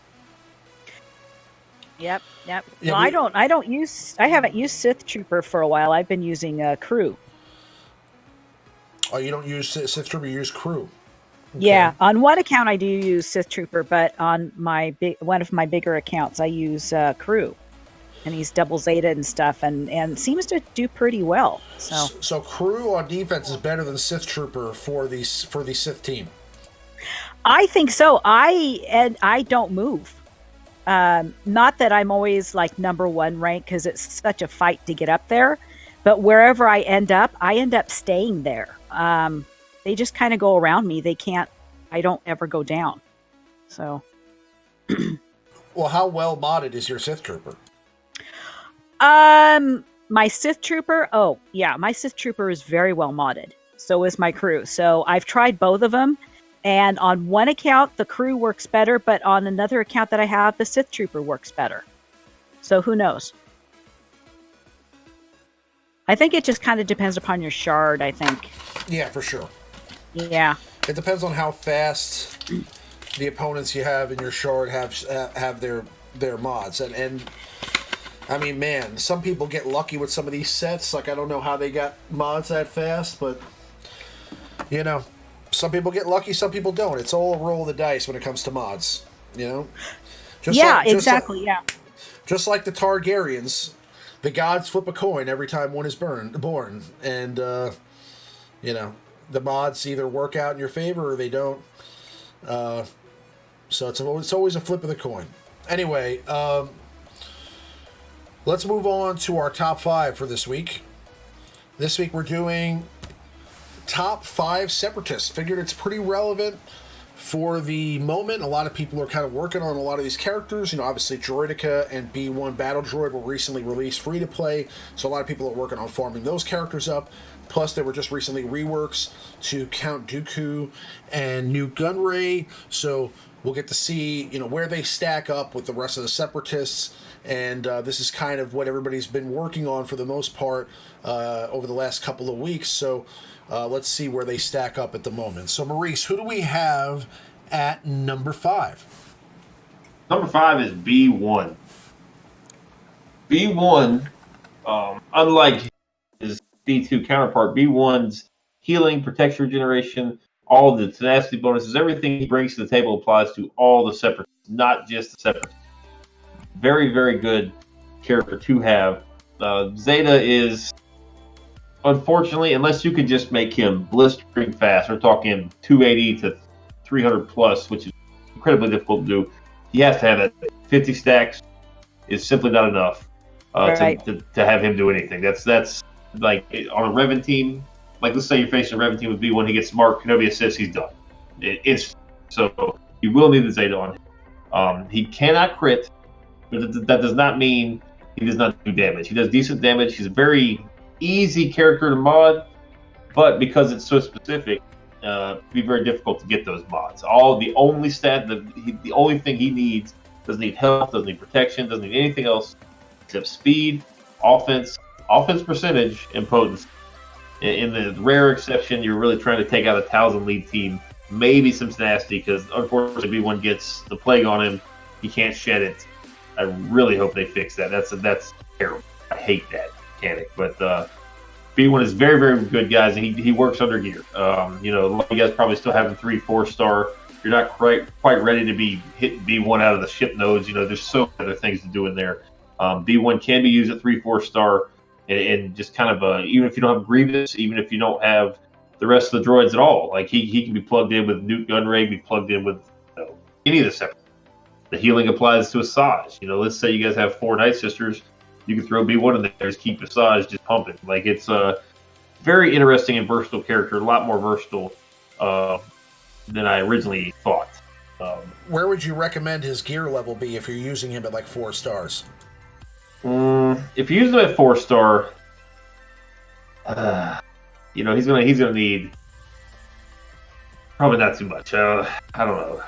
Speaker 4: Yep.
Speaker 2: Yeah,
Speaker 4: well, I haven't used Sith Trooper for a while. I've been using Crew.
Speaker 2: Oh, you don't use Sith Trooper, you use Crew. Okay.
Speaker 4: Yeah, on one account I do use Sith Trooper, but on one of my bigger accounts I use Crew. And he's double Zeta and stuff, and seems to do pretty well. So
Speaker 2: Crew on defense is better than Sith Trooper for the Sith team.
Speaker 4: I think so. I don't move. Not that I'm always like number 1 rank because it's such a fight to get up there, but wherever I end up staying there. They just kind of go around me. I don't ever go down. So.
Speaker 2: Well, how well modded is your Sith Trooper?
Speaker 4: My Sith Trooper. Oh yeah. My Sith Trooper is very well modded. So is my Crew. So I've tried both of them. And on one account, the Crew works better, but on another account that I have, the Sith Trooper works better. So who knows? I think it just kind of depends upon your shard, I think.
Speaker 2: Yeah, for sure.
Speaker 4: Yeah.
Speaker 2: It depends on how fast the opponents you have in your shard have their mods. And I mean, man, some people get lucky with some of these sets. Like, I don't know how they got mods that fast, but, some people get lucky, some people don't. It's all a roll of the dice when it comes to mods,
Speaker 4: Exactly.
Speaker 2: Just like the Targaryens, the gods flip a coin every time one is born, and the mods either work out in your favor or they don't. So it's always a flip of the coin. Anyway, let's move on to our top 5 for this week. This week we're doing top 5 Separatists. Figured it's pretty relevant for the moment. A lot of people are kind of working on a lot of these characters. You know, obviously Droideka and B1 Battle Droid were recently released free to play, so a lot of people are working on farming those characters up. Plus, there were just recently reworks to Count Dooku and Nute Gunray, so we'll get to see, you know, where they stack up with the rest of the Separatists. And this is kind of what everybody's been working on for the most part over the last couple of weeks. So let's see where they stack up at the moment. So, Maurice, who do we have at number 5?
Speaker 3: Number 5 is B1. B1, unlike his B2 counterpart, B1's healing, protection regeneration, all the tenacity bonuses, everything he brings to the table applies to all the Separatists, not just the Separatists. Very, very good character to have. Zeta is, unfortunately, unless you could just make him blistering fast, we're talking 280 to 300 plus, which is incredibly difficult to do. He has to have that 50 stacks is simply not enough to have him do anything. That's like on a Revan team. Like, let's say you're facing a Revan team with B1, he gets smart, Kenobi assists, he's done. So you will need the Zeta on him. He cannot crit, but that does not mean he does not do damage. He does decent damage. He's a very easy character to mod, but because it's so specific, it'd be very difficult to get those mods. The only thing he needs, doesn't need health, doesn't need protection, doesn't need anything else except speed, offense percentage, and potency. In the rare exception, you're really trying to take out a 1,000 lead team, maybe some tenacity, because unfortunately B1 gets the plague on him. He can't shed it. I really hope they fix that. That's terrible. I hate that mechanic. But B1 is very, very good, guys, and he works under gear. You know, a lot of you guys probably still have him 3-4 star. You're not quite ready to be hitting B1 out of the ship nodes. You know, there's so many other things to do in there. B1 can be used at 3-4 star, and just kind of even if you don't have Grievous, even if you don't have the rest of the droids at all, like he can be plugged in with Nute Gunray, be plugged in with any of the Separatists. The healing applies to Asajj. You know, let's say you guys have 4 Night Sisters, you can throw B1 in there, just keep Asajj just pumping. Like, it's a very interesting and versatile character, a lot more versatile than I originally thought.
Speaker 2: Where would you recommend his gear level be if you're using him at like 4 stars?
Speaker 3: If you use him at 4 star, you know, he's gonna need probably not too much. I don't know.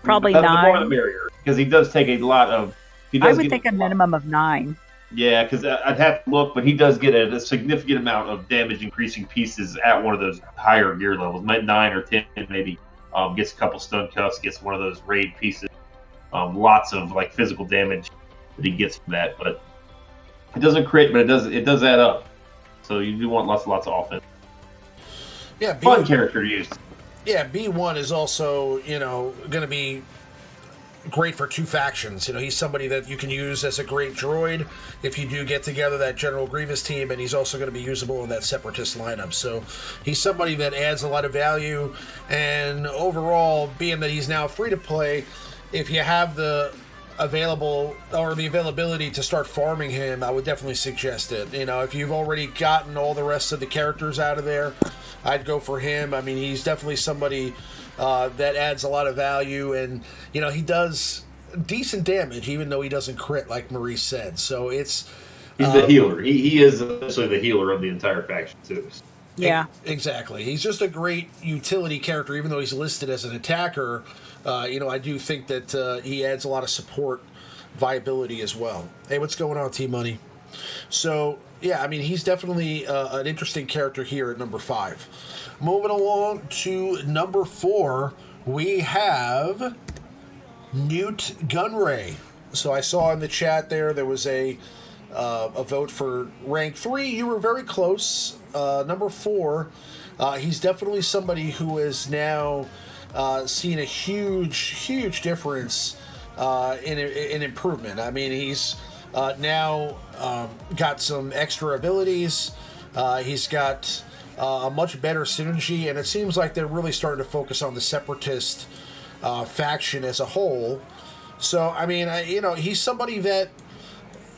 Speaker 4: Probably
Speaker 3: The
Speaker 4: 9.
Speaker 3: more the merrier, because he does take a lot of.
Speaker 4: I would think a minimum of 9.
Speaker 3: Yeah, because I'd have to look, but he does get a significant amount of damage increasing pieces at one of those higher gear levels, 9 or 10 maybe. Gets a couple stun cuffs, gets one of those raid pieces. Lots of like physical damage that he gets from that, but it doesn't crit, but it does add up. So you do want lots of offense.
Speaker 2: Yeah,
Speaker 3: fun character to use.
Speaker 2: Yeah, B1 is also, you know, going to be great for 2 factions. You know, he's somebody that you can use as a great droid if you do get together that General Grievous team, and he's also going to be usable in that Separatist lineup. So he's somebody that adds a lot of value, and overall, being that he's now free to play, if you have the availability to start farming him, I would definitely suggest it. You know, if you've already gotten all the rest of the characters out of there, I'd go for him. I mean, he's definitely somebody that adds a lot of value, and you know, he does decent damage even though he doesn't crit, like Maurice said. So he's
Speaker 3: the healer. He is essentially the healer of the entire faction too.
Speaker 4: Yeah,
Speaker 2: exactly. He's just a great utility character, even though he's listed as an attacker. You know, I do think that he adds a lot of support viability as well. Hey, what's going on, TMoney? So, yeah, I mean, he's definitely an interesting character here at number 5. Moving along to number 4, we have Nute Gunray. So I saw in the chat there was a vote for rank 3. You were very close. Number 4, he's definitely somebody who is now seen a huge difference in improvement. I mean, he's now got some extra abilities. He's got a much better synergy, and it seems like they're really starting to focus on the Separatist faction as a whole. So, I mean, you know, he's somebody that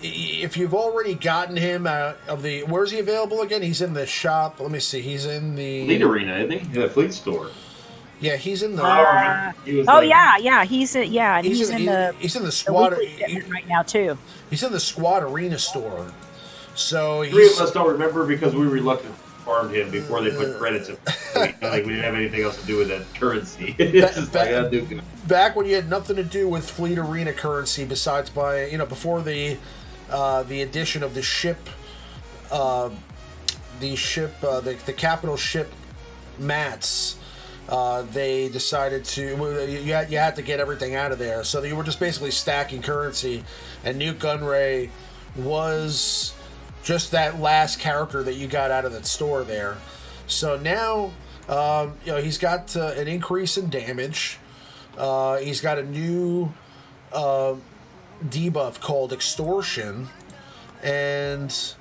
Speaker 2: if you've already gotten him out of the, where's he available again? He's in the shop. Let me see. He's in the
Speaker 3: Fleet Arena, I think. The Fleet Store.
Speaker 2: Yeah, he's in the.
Speaker 4: He's
Speaker 2: he's in the squad
Speaker 4: right now too.
Speaker 2: He's in the squad arena store. So
Speaker 3: Three of us don't remember because we reluctantly farmed him before they put credits in. Like we didn't have anything else to do with that currency. It's just
Speaker 2: back when you had nothing to do with Fleet Arena currency besides buying, before the addition of the ship, the capital ship mats. They decided you had to get everything out of there, so you were just basically stacking currency, and Newt Gunray was just that last character that you got out of that store there. So now, he's got an increase in damage. He's got a new debuff called Extortion, and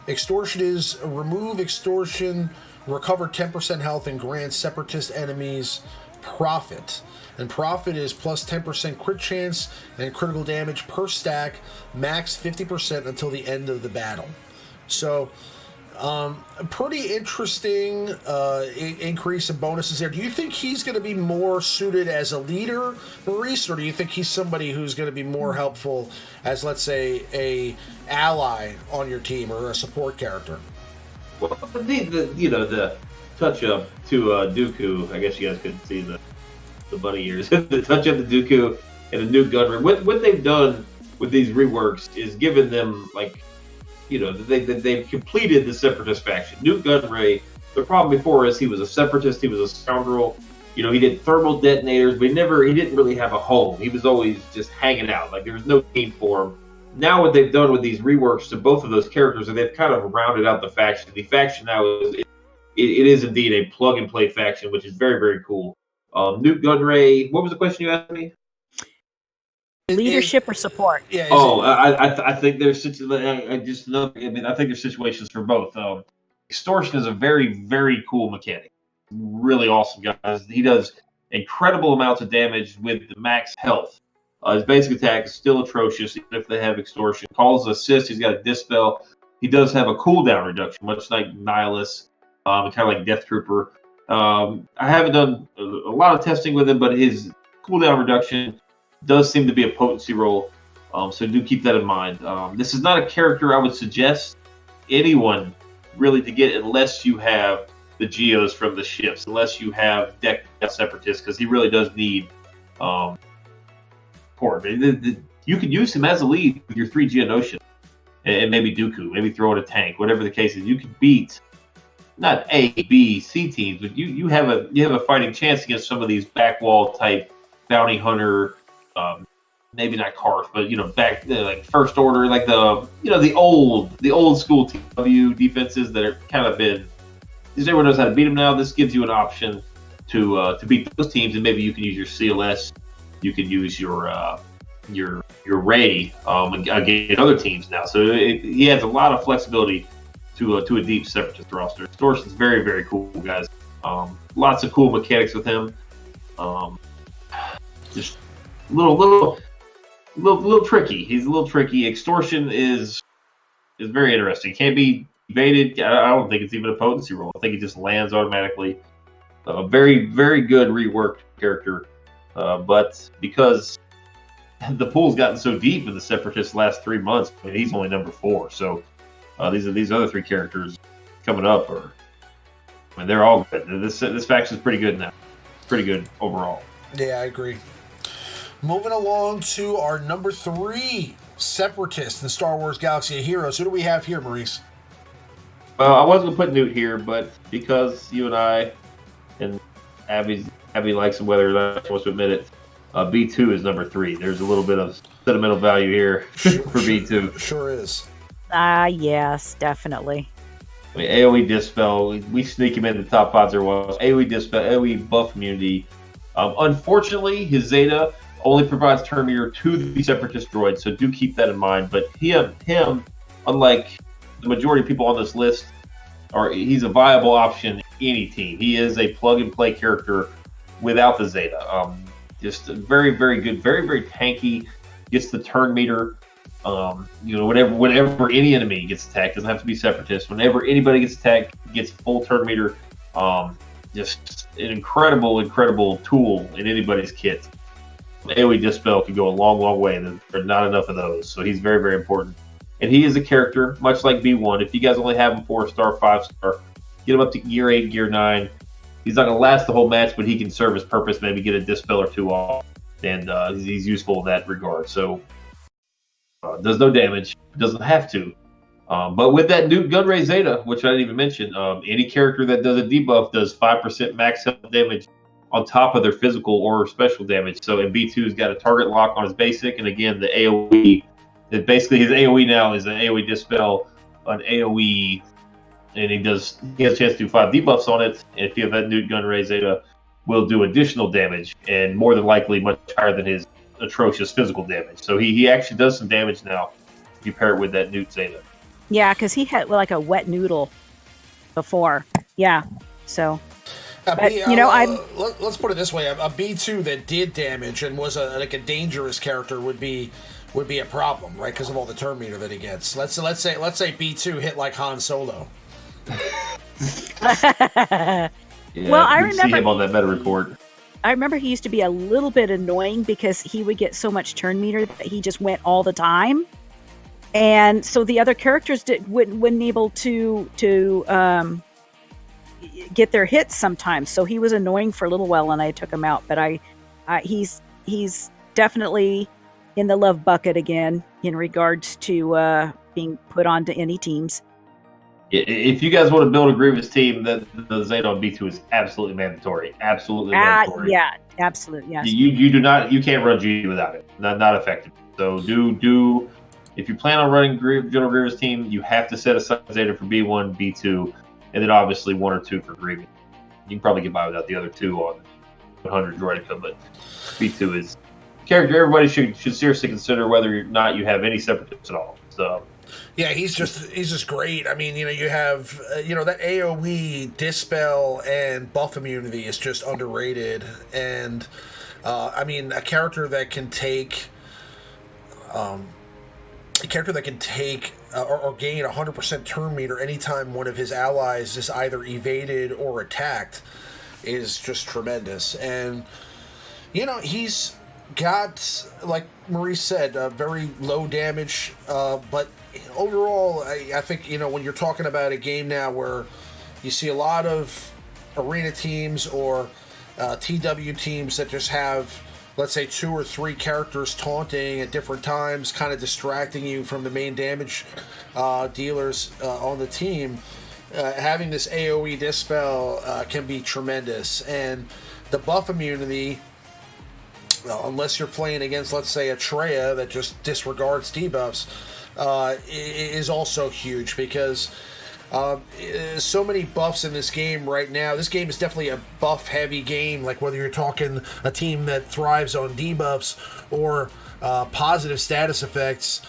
Speaker 2: Extortion is remove Extortion, recover 10% health, and grant separatist enemies profit. And profit is plus 10% crit chance and critical damage per stack, max 50% until the end of the battle. So, pretty interesting increase in bonuses there. Do you think he's going to be more suited as a leader, Maurice, or do you think he's somebody who's going to be more helpful as, let's say, a ally on your team or a support character?
Speaker 3: Well, the touch up to Dooku. I guess you guys couldn't see the bunny ears. The touch up to Dooku and a new gunner. What they've done with these reworks is given them they've completed the Separatist faction. Newt Gunray. The problem before is he was a Separatist. He was a scoundrel. He did thermal detonators, but he didn't really have a home. He was always just hanging out. Like there was no team for him. Now what they've done with these reworks to both of those characters is they've kind of rounded out the faction. The faction now it is indeed a plug-and-play faction, which is very, very cool. Newt Gunray, what was the question you asked me?
Speaker 4: Leadership or support?
Speaker 2: Yeah.
Speaker 3: I think there's I think there's situations for both. Extortion is a very, very cool mechanic. Really awesome, guys. He does incredible amounts of damage with the max health. His basic attack is still atrocious, even if they have Extortion. Calls assist, he's got a Dispel. He does have a cooldown reduction, much like Nihilus, kind of like Death Trooper. I haven't done a lot of testing with him, but his cooldown reduction does seem to be a potency roll, so do keep that in mind. This is not a character I would suggest anyone really to get unless you have the Geos from the ships, unless you have decked Separatists, because he really does need support. You could use him as a lead with your 3 Geonosians and maybe Dooku, maybe throw in a tank, whatever the case is. You could beat not A, B, C teams, but you have a fighting chance against some of these backwall type bounty hunter, maybe not Karth, but like First Order, like the old school TW defenses that are kind of been. Because everyone knows how to beat them now. This gives you an option to beat those teams, and maybe you can use your CLS. You can use your Ray against other teams now. So he has a lot of flexibility to a deep Separatist roster. Extortion's very, very cool, guys. Lots of cool mechanics with him. Just little tricky. He's a little tricky. Extortion is very interesting. Can't be evaded. I don't think it's even a potency roll. I think it just lands automatically. Very, very good reworked character. But because the pool's gotten so deep in the Separatists last 3 months, he's only number 4. So these other 3 characters coming up they're all good. This faction's pretty good now. Pretty good overall.
Speaker 2: Yeah, I agree. Moving along to our number 3 Separatist in Star Wars Galaxy of Heroes. Who do we have here, Maurice?
Speaker 3: Well, I wasn't going to put Newt here, but because you and I and Abby likes him, whether or not she wants to admit it, B2 is number 3. There's a little bit of sentimental value here for B2.
Speaker 2: Sure is.
Speaker 4: Yes, definitely.
Speaker 3: I mean, AoE Dispel, we sneak him in the top 5 there was. AoE Dispel, AoE buff immunity. Unfortunately, his Zeta only provides turn meter to the Separatist droid, so do keep that in mind. But him, unlike the majority of people on this list, he's a viable option in any team. He is a plug-and-play character without the Zeta. Just very, very good, very, very tanky. Gets the turn meter. Whenever any enemy gets attacked, doesn't have to be separatist. Whenever anybody gets attacked, gets full turn meter. Just an incredible tool in anybody's kit. AoE Dispel can go a long way, and there are not enough of those. So he's very important. And he is a character, much like B1. If you guys only have him 4-star, 5-star, get him up to gear 8, gear 9. He's not going to last the whole match, but he can serve his purpose, maybe get a Dispel or 2 off. And he's useful in that regard. So does no damage, doesn't have to. But with that new Gunray Zeta, which I didn't even mention, any character that does a debuff does 5% max health damage on top of their physical or special damage. So in B2's got a target lock on his basic, and again the AoE. Basically his AoE now is an AoE Dispel, an AoE, and he has a chance to do 5 debuffs on it. And if you have that new Gunray Zeta, will do additional damage, and more than likely much higher than his atrocious physical damage. So he actually does some damage now if you pair it with that Newt Zeta.
Speaker 4: Yeah, because he had like a wet noodle before. Yeah, so.
Speaker 2: Let's put it this way: a B2 that did damage and was a dangerous character would be a problem, right? Because of all the turn meter that he gets. Let's say B2 hit like Han Solo.
Speaker 3: Yeah,
Speaker 4: well, I remember
Speaker 3: see him on that meta report.
Speaker 4: I remember he used to be a little bit annoying because he would get so much turn meter that he just went all the time. And so the other characters wouldn't able to get their hits sometimes. So he was annoying for a little while, and I took him out. But he's definitely in the love bucket again in regards to being put onto any teams.
Speaker 3: If you guys want to build a Grievous team, the Zeta on B2 is absolutely mandatory. Absolutely mandatory.
Speaker 4: Yeah, absolutely. Yes.
Speaker 3: You can't run G without it. Not effective. So do. If you plan on running General Grievous team, you have to set aside Zeta for B1, B2, and then obviously 1 or 2 for Grievous. You can probably get by without the other 2 on 100 Droideka, but B2 is character everybody should seriously consider whether or not you have any separatists at all. So
Speaker 2: yeah, he's just great. I mean, you have that AoE Dispel and buff immunity is just underrated, and I mean a character that can take. A character that can take or gain 100% turn meter anytime one of his allies is either evaded or attacked is just tremendous. And, he's got, like Maurice said, very low damage. But overall, I think, when you're talking about a game now where you see a lot of arena teams or TW teams that just have, let's say, 2 or 3 characters taunting at different times, kind of distracting you from the main damage dealers on the team, having this AoE Dispel can be tremendous. And the buff immunity, unless you're playing against, let's say, a Traya that just disregards debuffs, is also huge because so many buffs in this game right now. This game is definitely a buff-heavy game, like whether you're talking a team that thrives on debuffs or positive status effects,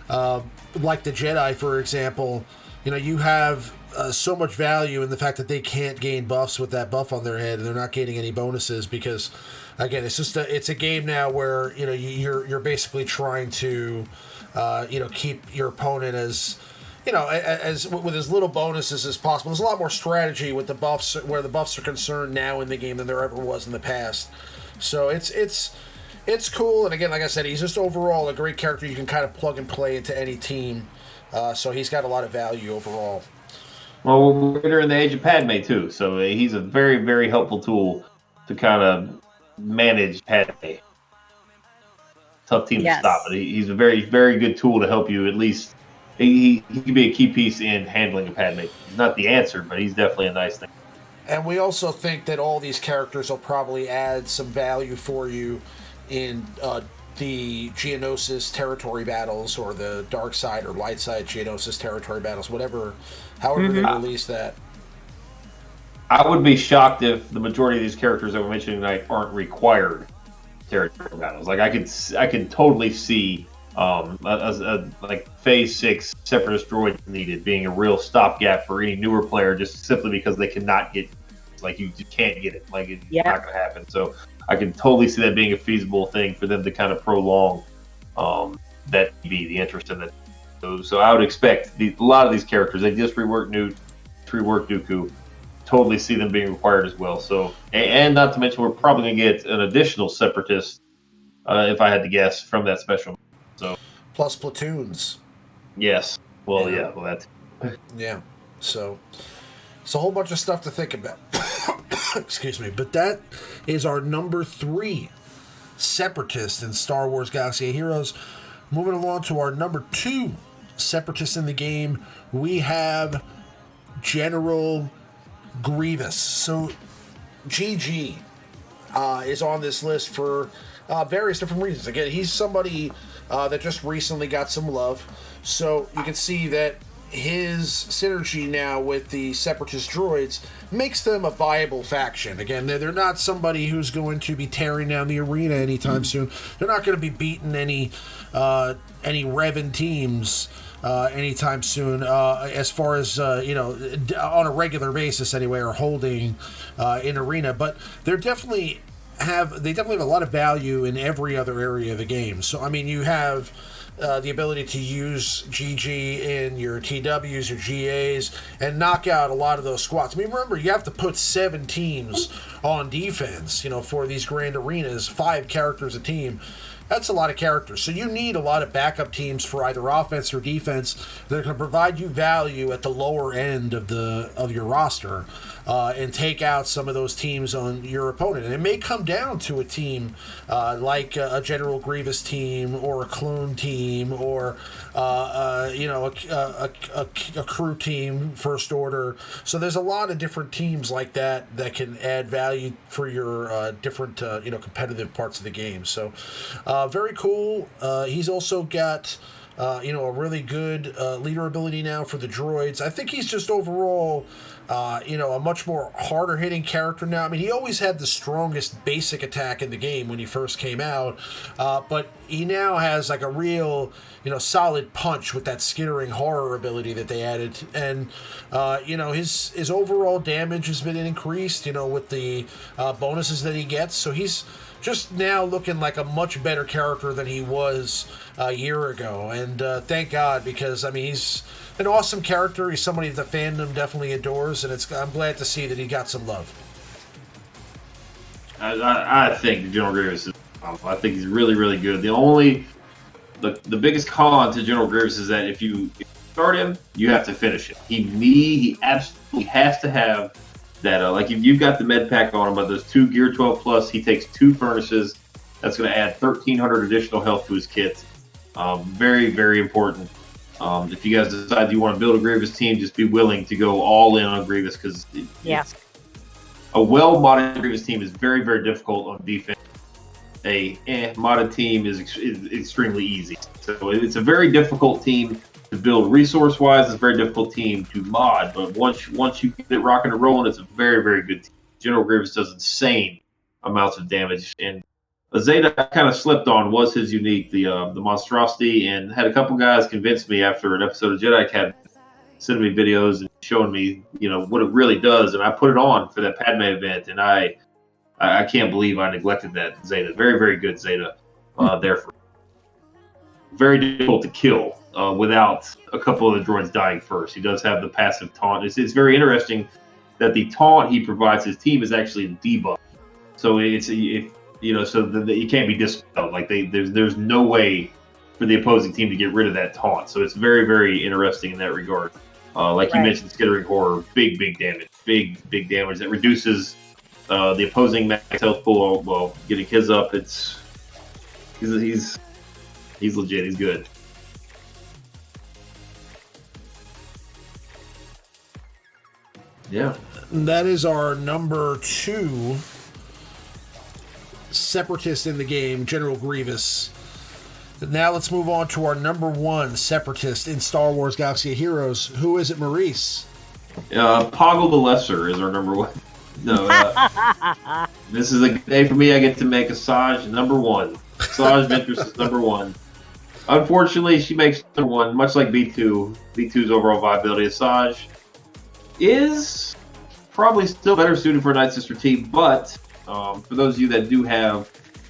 Speaker 2: like the Jedi, for example. You have so much value in the fact that they can't gain buffs with that buff on their head, and they're not gaining any bonuses because, again, it's a game now where you're basically trying to keep your opponent as with as little bonuses as possible. There's a lot more strategy with the buffs, where the buffs are concerned now in the game than there ever was in the past. So it's cool. And again, like I said, he's just overall a great character you can kind of plug and play into any team. So he's got a lot of value overall.
Speaker 3: Well, we're in the age of Padme too, so he's a very, very helpful tool to kind of manage Padme. Tough team to stop, but he's a very, very good tool to help you at least. He can be a key piece in handling a Padme. He's not the answer, but he's definitely a nice thing.
Speaker 2: And we also think that all these characters will probably add some value for you in the Geonosis territory battles, or the dark side or light side Geonosis territory battles, however they release that.
Speaker 3: I would be shocked if the majority of these characters that we're mentioning tonight aren't required territory battles. Like I could totally see like Phase 6 Separatist droid needed being a real stopgap for any newer player, just simply because they cannot get, like, you can't get it. Like, it's not going to happen. So I can totally see that being a feasible thing for them to kind of prolong that be the interest in it. So I would expect a lot of these characters. They just reworked Dooku. Totally see them being required as well. So, and not to mention, we're probably going to get an additional Separatist, if I had to guess, from that special. So
Speaker 2: plus platoons.
Speaker 3: Yes. Well, yeah. Well, that's
Speaker 2: yeah. So it's a whole bunch of stuff to think about. Excuse me. But that is our number 3 Separatist in Star Wars Galaxy of Heroes. Moving along to our number 2 Separatist in the game, we have General Grievous. So GG is on this list for various different reasons. Again, he's somebody that just recently got some love. So you can see that his synergy now with the Separatist droids makes them a viable faction. Again, they're not somebody who's going to be tearing down the arena anytime soon. They're not going to be beating any Revan teams anytime soon, as far as on a regular basis anyway, or holding in arena. But they definitely have a lot of value in every other area of the game. So I mean, you have the ability to use GG in your TWs, your GAs, and knock out a lot of those squads. I mean, remember, you have to put 7 teams on defense, for these grand arenas, 5 characters a team. That's a lot of characters. So you need a lot of backup teams for either offense or defense that can provide you value at the lower end of your roster, and take out some of those teams on your opponent. And it may come down to a team like a General Grievous team, or a clone team, or a crew team, First Order. So there's a lot of different teams like that can add value for your different competitive parts of the game. So very cool. He's also got a really good leader ability now for the droids. I think he's just overall a much more harder hitting character now. I mean, he always had the strongest basic attack in the game when he first came out, but he now has like a real solid punch with that skittering horror ability that they added. And his overall damage has been increased with the bonuses that he gets. So he's just now looking like a much better character than he was a year ago. And thank God, because, I mean, he's an awesome character. He's somebody that the fandom definitely adores, and I'm glad to see that he got some love.
Speaker 3: I think General Grievous is, I think he's really, really good. The biggest con to General Grievous is that if you start him, you have to finish him. He absolutely has to have that, like if you've got the med pack on him, but those 2 Gear 12 Plus, he takes 2 furnaces. That's going to add 1,300 additional health to his kit. Very, very important. If you guys decide you want to build a Grievous team, just be willing to go all in on Grievous, because a well-modded Grievous team is very, very difficult on defense. A modded team is extremely easy. So it's a very difficult team to build resource-wise. It's a very difficult team to mod, but once you get it rocking and rolling, it's a very, very good team. General Grievous does insane amounts of damage, and a Zeta I kind of slipped on was his unique, the monstrosity, and had a couple guys convince me after an episode of Jedi Academy, sending me videos and showing me what it really does, and I put it on for that Padme event, and I can't believe I neglected that Zeta. Very, very good Zeta there. For very difficult to kill without a couple of the droids dying first. He does have the passive taunt. It's very interesting that the taunt he provides his team is actually a debuff. So so that you can't be dispelled. Like there's no way for the opposing team to get rid of that taunt. So it's very, very interesting in that regard. Like you mentioned, skittering horror, big damage, big damage that reduces the opposing max health pool while getting his up. He's legit. He's good. Yeah.
Speaker 2: That is our number 2 Separatist in the game, General Grievous. Now let's move on to our number 1 Separatist in Star Wars Galaxy of Heroes. Who is it, Maurice?
Speaker 3: Poggle the Lesser is our number 1. No, this is a good day for me. I get to make Asajj number 1. Asajj Ventress is number 1. Unfortunately, she makes number 1, much like B2. B2's overall viability. Asajj is probably still better suited for a Night Sister team, but for those of you that do have,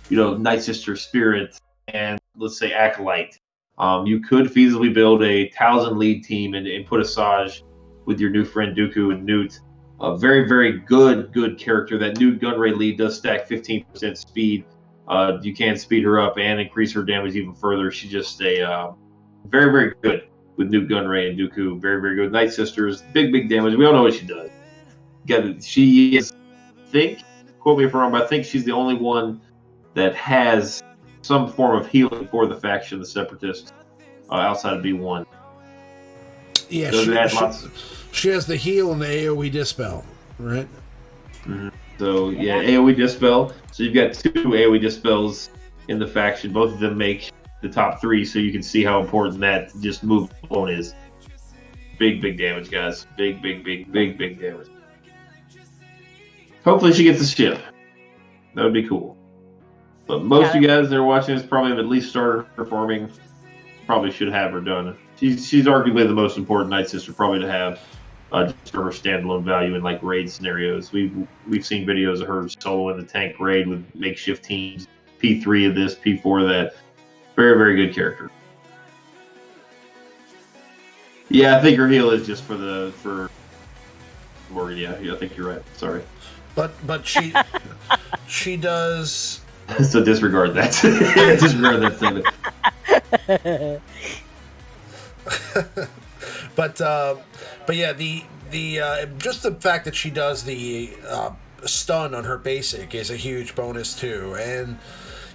Speaker 3: Night Sister Spirit and let's say Acolyte, You could feasibly build a 1,000 lead team and put Asajj with your new friend Dooku and Newt. A very, very good character. That Newt Gunray lead does stack 15% speed. You can speed her up and increase her damage even further. She's just a very, very good with Newt Gunray and Dooku. Very, very good. Night Sisters, big damage. We all know what she does. She is, quote me if I'm wrong, but I think she's the only one that has some form of healing for the faction, the Separatists, outside of B1.
Speaker 2: Yeah, she has the heal and the AoE dispel, right?
Speaker 3: Mm-hmm. So, yeah, AoE dispel. So you've got 2 AoE dispels in the faction. Both of them make the top 3, so you can see how important that just move alone is. Big damage, guys. Big damage. Hopefully she gets the ship. That would be cool. But most of you guys that are watching this probably have at least started performing. Probably should have her done. She's arguably the most important Night Sister probably to have, just for her standalone value in like raid scenarios. We've seen videos of her solo in the tank raid with makeshift teams, P3 of this, P4 of that. Very, very good character. Yeah, I think her heal is just for Morgan. Yeah, I think you're right. Sorry.
Speaker 2: But she does.
Speaker 3: So disregard that. Disregard that statement.
Speaker 2: but yeah, the just the fact that she does the stun on her basic is a huge bonus too, and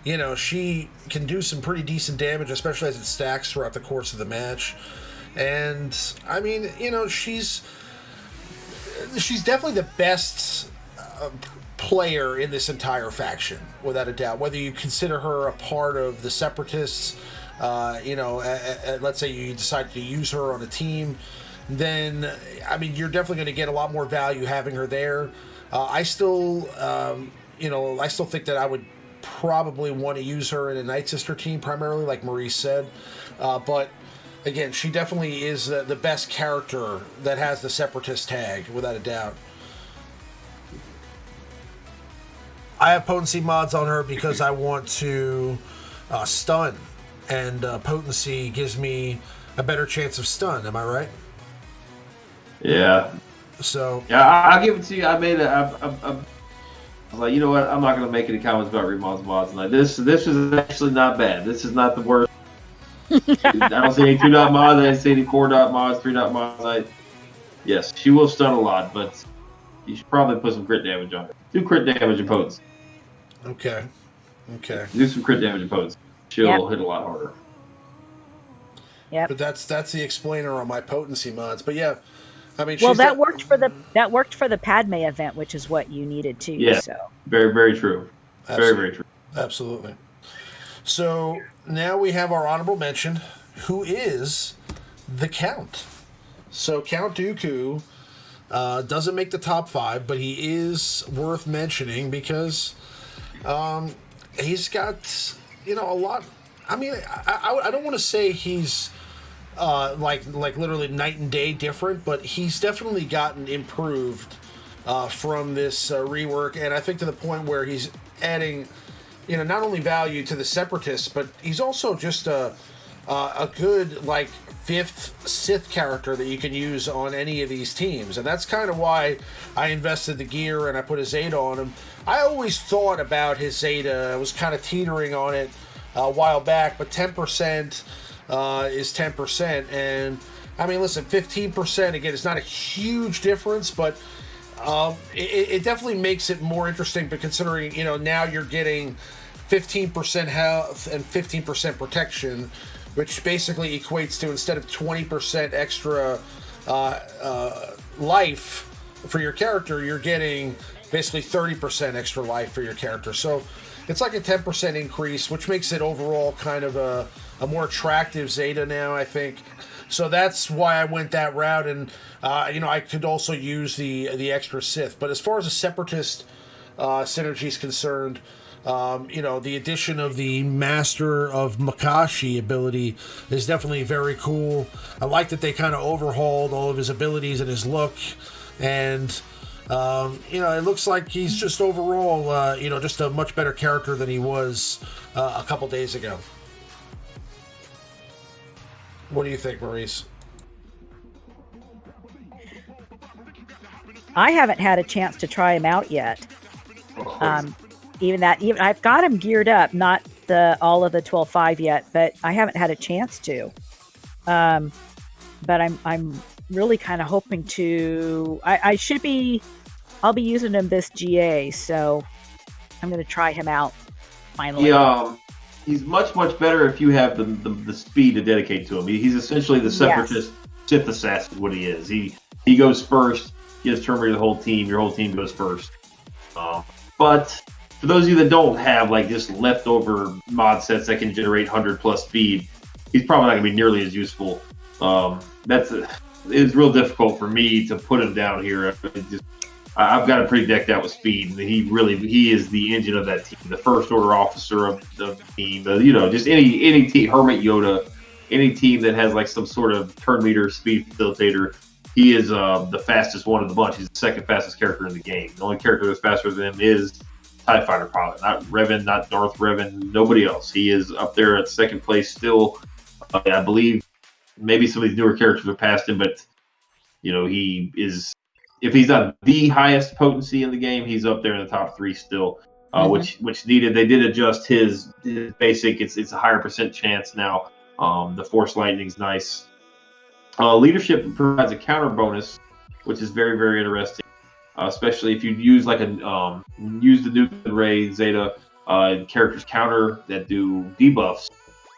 Speaker 2: you know she can do some pretty decent damage, especially as it stacks throughout the course of the match. And I mean, you know, she's definitely the best player in this entire faction, without a doubt. Whether you consider her a part of the Separatists, you know, let's say you decide to use her on a team, then I mean you're definitely going to get a lot more value having her there. I still think that I would probably want to use her in a Night Sister team primarily, like Maurice said. But again, she definitely is the best character that has the Separatist tag, without a doubt. I have potency mods on her because I want to stun, and potency gives me a better chance of stun. Am I right?
Speaker 3: Yeah.
Speaker 2: So
Speaker 3: yeah, I'll give it to you. I was like, you know what? I'm not going to make any comments about Remon's mods. Like this is actually not bad. This is not the worst. I don't see any 2-dot mods. I didn't see any 4-dot mods, 3-dot mods. Yes, she will stun a lot, but you should probably put some crit damage on her. Do crit damage and potency.
Speaker 2: Okay.
Speaker 3: Do some crit damage and potency. She'll hit a lot harder.
Speaker 4: Yeah.
Speaker 2: But that's the explainer on my potency mods. But yeah, I mean,
Speaker 4: well, that worked for the Padme event, which is what you needed too.
Speaker 3: Yeah.
Speaker 4: So
Speaker 3: very, very true.
Speaker 2: Absolutely.
Speaker 3: Very, very true.
Speaker 2: Absolutely. So now we have our honorable mention, who is the Count. So Count Dooku doesn't make the top 5, but he is worth mentioning because he's got, you know, a lot. I mean, I don't want to say he's like literally night and day different, but he's definitely gotten improved from this rework, and I think to the point where he's adding, you know, not only value to the Separatists, but he's also just a good like 5th Sith character that you can use on any of these teams, and that's kind of why I invested the gear and I put a Zeta on him. I always thought about his Zeta. I was kind of teetering on it a while back, but 10% is 10%, and I mean, listen, 15% again, it's not a huge difference, but it definitely makes it more interesting. But considering, you know, now you're getting 15% health and 15% protection, which basically equates to, instead of 20% extra life for your character, you're getting basically 30% extra life for your character. So it's like a 10% increase, which makes it overall kind of a more attractive Zeta now, I think. So that's why I went that route, and you know, I could also use the extra Sith. But as far as the Separatist synergy is concerned, you know, the addition of the Master of Makashi ability is definitely very cool. I like that they kind of overhauled all of his abilities and his look, and you know, it looks like he's just overall, you know, just a much better character than he was a couple days ago. What do you think, Maurice?
Speaker 4: I haven't had a chance to try him out yet. Even I've got him geared up, not all of the 12.5 yet, but I haven't had a chance to. But I'm really kind of hoping to. I'll be using him this GA, so I'm going to try him out finally.
Speaker 3: He's much better if you have the speed to dedicate to him. He's essentially the separatist Sith assassin. What he is, he goes first. He has Terminator the whole team. Your whole team goes first. But for those of you that don't have like just leftover mod sets that can generate 100+ speed, he's probably not going to be nearly as useful. It's real difficult for me to put him down here. I've got him pretty decked out with speed. He is the engine of that team, the first order officer of the team. Just any team, Hermit Yoda, any team that has like some sort of turn meter speed facilitator. He is the fastest one of the bunch. He's the second fastest character in the game. The only character that's faster than him is TIE Fighter pilot, not Revan, not Darth Revan, nobody else. He is up there at second place still. I believe maybe some of these newer characters are past him, but he is. If he's not the highest potency in the game, he's up there in the top 3 still. Which needed. They did adjust his basic. It's a higher percent chance now. The Force Lightning's nice. Leadership provides a counter bonus, which is very, very interesting. Especially if you use use the Nuke and Ray Zeta characters counter that do debuffs,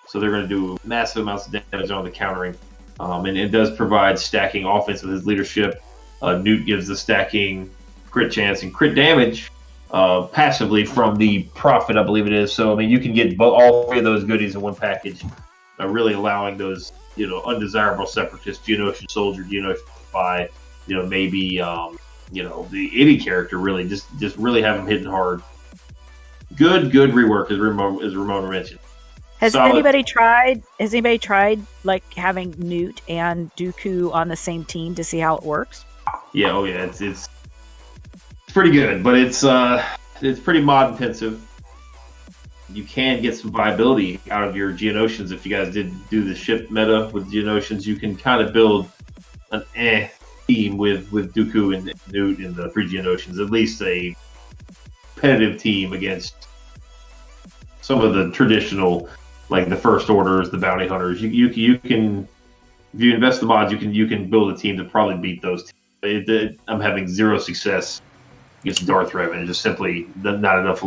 Speaker 3: so they're going to do massive amounts of damage on the countering, and it does provide stacking offense with his leadership. Newt gives the stacking crit chance and crit damage passively from the Prophet, I believe it is. So I mean, you can get all 3 of those goodies in one package, really allowing those undesirable separatists, Geonosian soldier, Geonosian spy, maybe any character really just really have them hitting hard. Good rework as Ramona mentioned.
Speaker 4: Has anybody tried like having Newt and Dooku on the same team to see how it works?
Speaker 3: Yeah, it's pretty good, but it's pretty mod intensive. You can get some viability out of your Geonosians if you guys did do the ship meta with Geonosians. You can kind of build an team with Dooku and Newt and the 3 Geonosians, at least a competitive team against some of the traditional, like the First Orders, the Bounty Hunters. You can, if you invest the mods, you can build a team to probably beat those teams. I'm having 0 success against Darth Revan. Just simply not enough.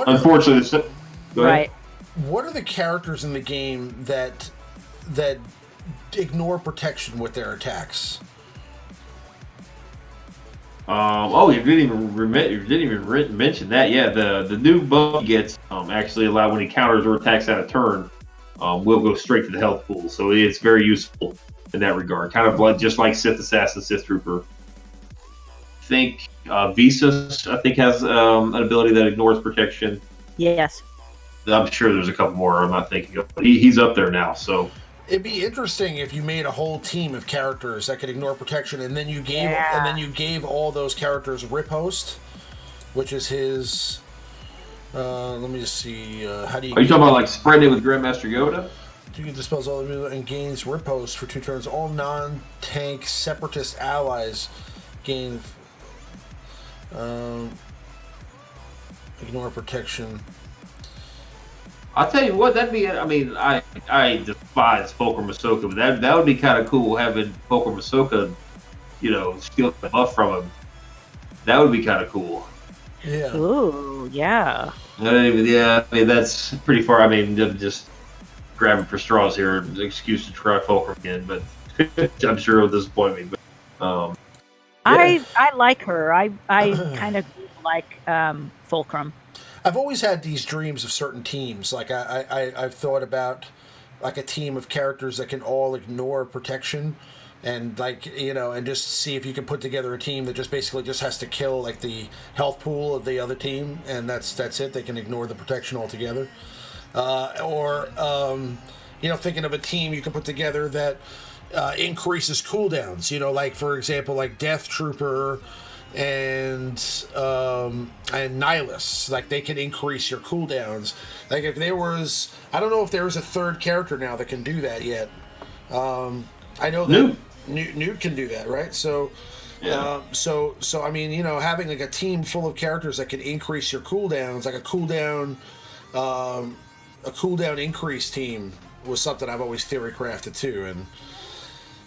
Speaker 3: Unfortunately,
Speaker 4: right.
Speaker 2: What are the characters in the game that ignore protection with their attacks?
Speaker 3: You didn't even mention that. Yeah, the new buff he gets actually allow when he counters or attacks out of turn, will go straight to the health pool. So it's very useful in that regard. Kind of just like Sith Assassin, Sith Trooper. I think Visas has an ability that ignores protection.
Speaker 4: Yes.
Speaker 3: I'm sure there's a couple more I'm not thinking of, but he's up there now. So
Speaker 2: it'd be interesting if you made a whole team of characters that could ignore protection, and then you gave all those characters Riposte, which is his. Let me just see. How do you?
Speaker 3: Are you talking about like spreading it with Grandmaster Yoda?
Speaker 2: You can dispels all the and gains Riposte for 2 turns. All non-tank separatist allies gain. Ignore protection.
Speaker 3: I'll tell you what, that'd be. I mean, I despise Fulcrum Ahsoka, but that would be kind of cool having Fulcrum Ahsoka, steal the buff from him. That would be kind of cool.
Speaker 2: Yeah.
Speaker 4: Ooh, yeah.
Speaker 3: Yeah, I mean that's pretty far. I mean, just grabbing for straws here. Excuse to try Fulcrum again, but I'm sure it'll disappoint me. But yeah.
Speaker 4: I like her. I kind of like Fulcrum.
Speaker 2: I've always had these dreams of certain teams. Like I've thought about like a team of characters that can all ignore protection, and and just see if you can put together a team that just basically just has to kill like the health pool of the other team, and that's it. They can ignore the protection altogether. Or thinking of a team you can put together that increases cooldowns. Like for example, like Death Trooper and Nihilus, like they can increase your cooldowns. Like if there was, I don't know if there was a third character now that can do that yet. I know that Newt can do that, right? So, so I mean, you know, having like a team full of characters that can increase your cooldowns, like a cooldown increase team, was something I've always theory crafted too, and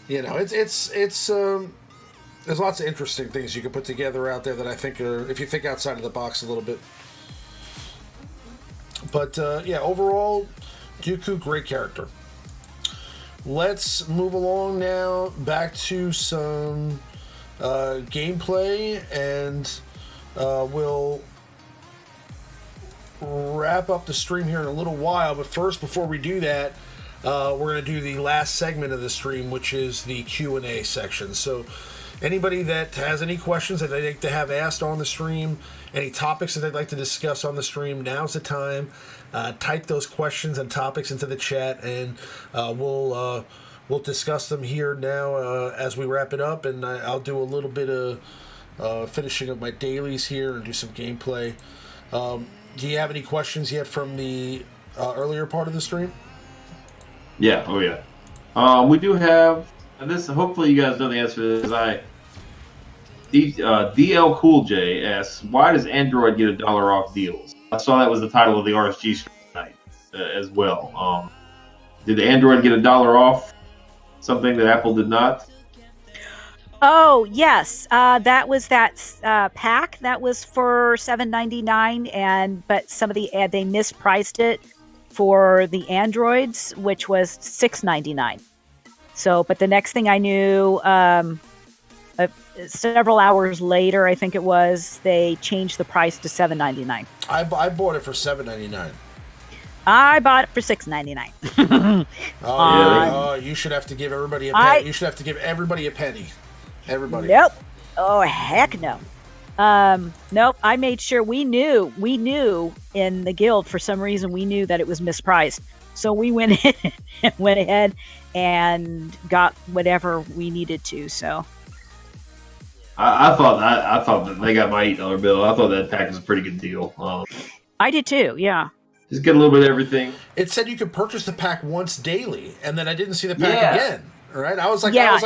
Speaker 2: you know, it's there's lots of interesting things you can put together out there that I think are, if you think outside of the box a little bit. But yeah, overall, Dooku, great character. Let's move along now back to some gameplay, and we'll wrap up the stream here in a little while. But first, before we do that, we're going to do the last segment of the stream, which is the Q&A section. So anybody that has any questions that they'd like to have asked on the stream, any topics that they'd like to discuss on the stream, now's the time. Type those questions and topics into the chat, and we'll discuss them here now as we wrap it up. And I'll do a little bit of finishing of my dailies here and do some gameplay. Do you have any questions yet from the earlier part of the stream?
Speaker 3: Yeah. Oh yeah. We do have, and this. Hopefully, you guys know the answer to this. DL Cool J asks, why does Android get $1 off deals? I saw that was the title of the RSG stream tonight as well. Did Android get $1 off? Something that Apple did not?
Speaker 4: Oh, yes. That was that pack that was for $7.99, but some of the they mispriced it for the Androids, which was $6.99. So, but the next thing I knew, several hours later, I think it was, they changed the price to $7.99.
Speaker 2: I bought it for $7.99.
Speaker 4: I bought it for $6.99.
Speaker 2: You should have to give everybody a penny. You should have to give everybody a penny. Everybody.
Speaker 4: Nope. Oh, heck no. Nope. I made sure we knew in the guild, for some reason, we knew that it was mispriced. So we went ahead and got whatever we needed to. So
Speaker 3: I thought that they got my $8 bill. I thought that pack was a pretty good deal.
Speaker 4: I did too. Yeah.
Speaker 3: Just get a little bit of everything.
Speaker 2: It said you could purchase the pack once daily, and then I didn't see the pack again. Right? I was like,
Speaker 4: yeah,
Speaker 2: I was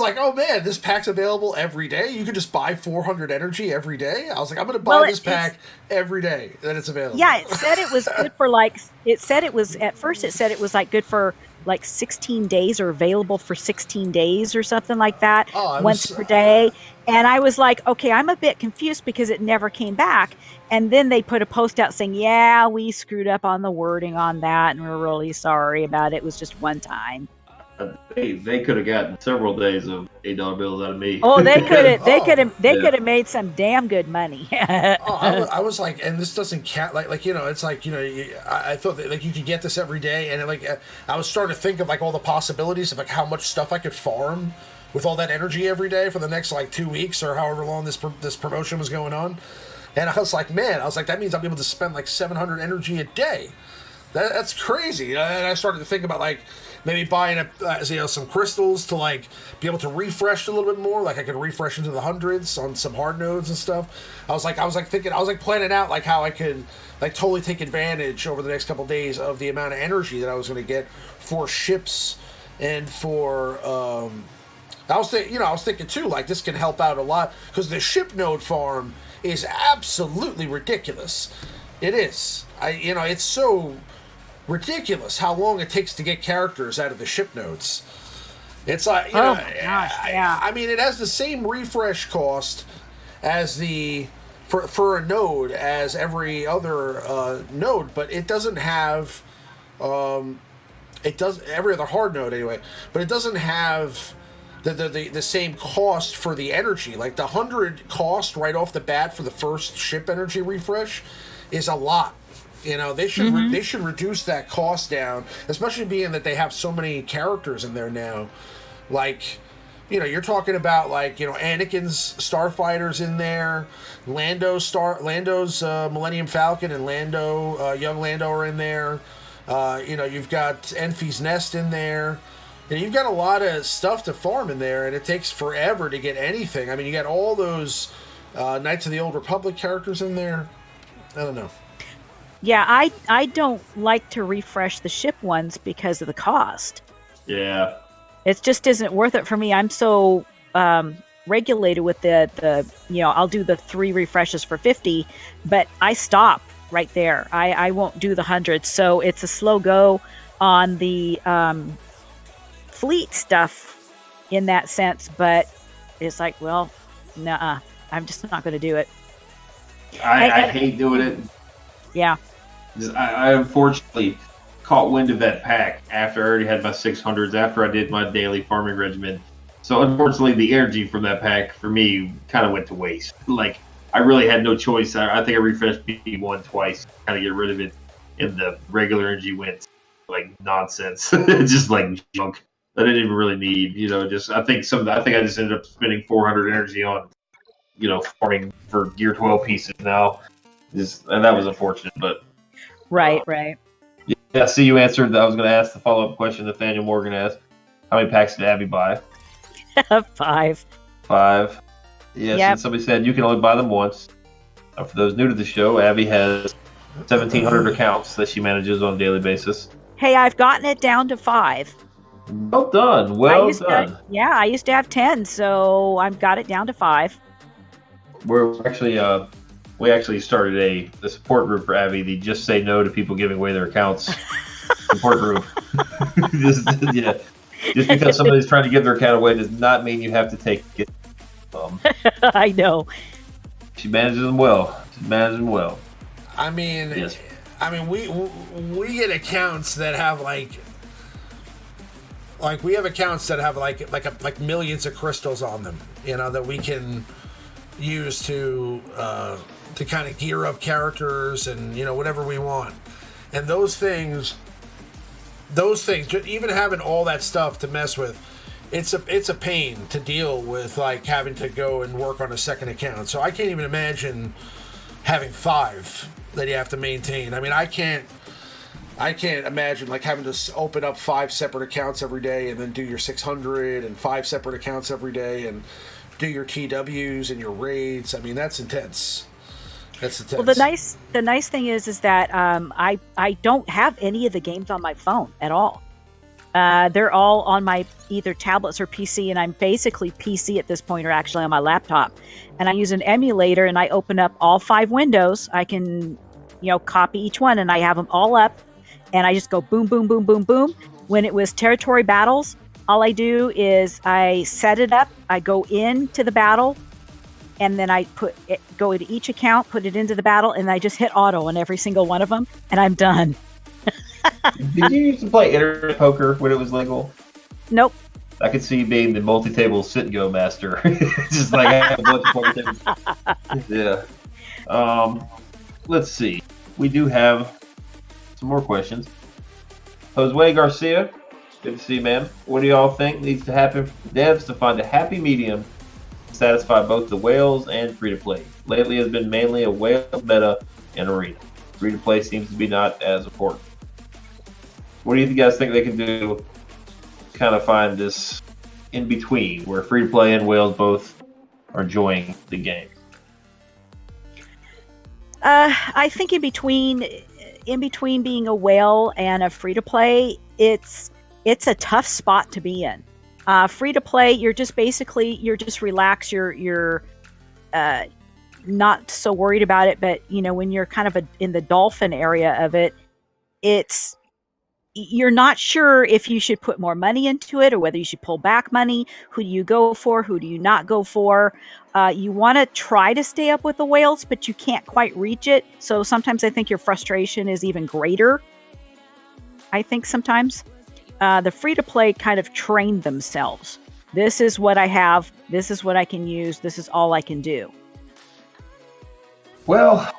Speaker 2: like, oh man, this pack's available every day. You could just buy 400 energy every day. I was like, I'm going to buy this pack every day that it's available.
Speaker 4: Yeah, it said it was good for at first it said it was like good for like 16 days or available for 16 days or something like that, once per day. And I was like, okay, I'm a bit confused because it never came back. And then they put a post out saying, yeah, we screwed up on the wording on that, and we're really sorry about it. It was just one time.
Speaker 3: They could have gotten several days of $8 bills out of me.
Speaker 4: Oh, they could have made some damn good money.
Speaker 2: I was like, and this doesn't count. Like you know, it's like, you know, I thought that like you could get this every day, and like I was starting to think of like all the possibilities of like how much stuff I could farm with all that energy every day for the next like 2 weeks or however long this promotion was going on. And I was like, that means I'll be able to spend like 700 energy a day. That's crazy. And I started to think about like maybe buying some crystals to like be able to refresh a little bit more. Like I could refresh into the hundreds on some hard nodes and stuff. I was planning out like how I could like totally take advantage over the next couple of days of the amount of energy that I was going to get for ships and for. I was thinking too, like this can help out a lot because the ship node farm is absolutely ridiculous. It is. It's so ridiculous how long it takes to get characters out of the ship nodes. It's like, I mean, it has the same refresh cost as for a node as every other node, but it doesn't have every other hard node anyway, but it doesn't have the same cost for the energy. Like the 100 cost right off the bat for the first ship energy refresh is a lot. You know, they should reduce that cost down, especially being that they have so many characters in there now. Like, you know, you're talking about like, you know, Anakin's starfighters in there, Lando's Millennium Falcon and young Lando are in there. You know, you've got Enfy's Nest in there. And you've got a lot of stuff to farm in there, and it takes forever to get anything. I mean, you got all those Knights of the Old Republic characters in there. I don't know.
Speaker 4: Yeah, I don't like to refresh the ship ones because of the cost.
Speaker 3: Yeah.
Speaker 4: It just isn't worth it for me. I'm so regulated with the I'll do the 3 refreshes for 50, but I stop right there. I won't do the 100. So it's a slow go on the fleet stuff in that sense, but it's like, well, nah, I'm just not going to do it.
Speaker 3: I hate doing it.
Speaker 4: Yeah.
Speaker 3: I unfortunately caught wind of that pack after I already had my 600s, after I did my daily farming regimen. So unfortunately, the energy from that pack for me kind of went to waste. Like, I really had no choice. I think I refreshed B1 twice to kind of get rid of it, and the regular energy went like nonsense, just like junk that I didn't even really need. I think I just ended up spending 400 energy on, farming for Gear 12 pieces now. And that was unfortunate, but
Speaker 4: right.
Speaker 3: Yeah, see, you answered. I was going to ask the follow-up question Nathaniel Morgan asked. How many packs did Abby buy?
Speaker 4: 5.
Speaker 3: 5. Yes,
Speaker 4: Yep.
Speaker 3: And somebody said you can only buy them once. For those new to the show, Abby has 1,700 accounts that she manages on a daily basis.
Speaker 4: Hey, I've gotten it down to 5.
Speaker 3: Well done. Well done.
Speaker 4: I used to have 10, so I've got it down to 5.
Speaker 3: We actually started the support group for Abby, the Just Say No to People Giving Away Their Accounts support group. Just because somebody's trying to give their account away does not mean you have to take it.
Speaker 4: I know.
Speaker 3: She manages them well.
Speaker 2: I mean,
Speaker 3: Yes.
Speaker 2: we get accounts that have like we have accounts that have like millions of crystals on them, that we can use to kind of gear up characters and whatever we want. And those things, even having all that stuff to mess with, it's a pain to deal with, like having to go and work on a second account. So I can't even imagine having 5 that you have to maintain. I mean, I can't imagine like having to open up 5 separate accounts every day and then do your 600 and 5 separate accounts every day and do your TWs and your raids. I mean, that's intense. Well,
Speaker 4: the nice thing is that I don't have any of the games on my phone at all. They're all on my either tablets or PC, and I'm basically PC at this point, or actually on my laptop. And I use an emulator, and I open up all 5 windows. I can, copy each one, and I have them all up, and I just go boom, boom, boom, boom, boom. When it was territory battles, all I do is I set it up, I go into the battle, and then I go into each account, put it into the battle, and I just hit auto on every single one of them, and I'm done.
Speaker 3: Did you used to play internet poker when it was legal?
Speaker 4: Nope.
Speaker 3: I could see you being the multi-table sit-and-go master. Just like I have a bunch of poker tables. Yeah. Let's see. We do have some more questions. Jose Garcia, good to see you, man. What do y'all think needs to happen for devs to find a happy medium to satisfy both the whales and free-to-play? Lately has been mainly a whale meta and arena. Free-to-play seems to be not as important. What do you guys think they can do to kind of find this in between where free-to-play and whales both are enjoying the game?
Speaker 4: I think in between being a whale and a free-to-play, it's a tough spot to be in. Free-to-play, you're just relaxed. You're not so worried about it. But when you're kind of in the dolphin area of it, you're not sure if you should put more money into it or whether you should pull back money. Who do you go for? Who do you not go for? You want to try to stay up with the whales, but you can't quite reach it. So sometimes I think your frustration is even greater. I think sometimes the free-to-play kind of trained themselves. This is what I have. This is what I can use. This is all I can do.
Speaker 3: Well,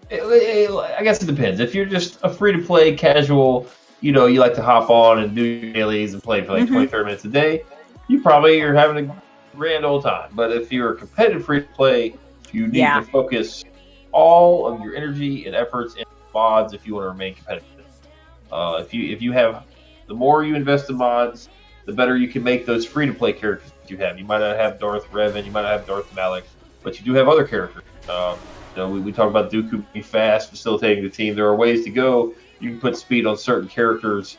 Speaker 3: I guess it depends. If you're just a free-to-play casual, you like to hop on and do your dailies and play for like 20, 30 minutes a day, you probably are having a grand old time. But if you're a competitive free-to-play, you need to focus all of your energy and efforts in mods if you want to remain competitive. If you have, the more you invest in mods, the better you can make those free-to-play characters that you have. You might not have Darth Revan, you might not have Darth Malak, but you do have other characters. We talk about Dooku being fast, facilitating the team. There are ways to go. You can put speed on certain characters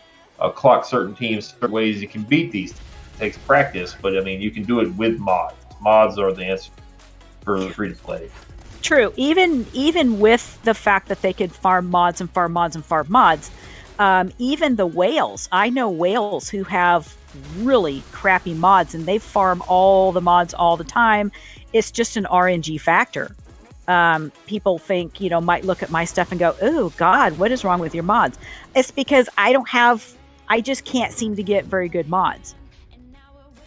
Speaker 3: clock certain teams, certain ways you can beat these. It takes practice, but I mean, you can do it with mods. Mods are the answer for the free to play.
Speaker 4: True. Even with the fact that they could farm mods and farm mods and farm mods, even the whales. I know whales who have really crappy mods, and they farm all the mods all the time. It's just an RNG factor. People think, might look at my stuff and go, "Oh God, what is wrong with your mods?" It's because I just can't seem to get very good mods.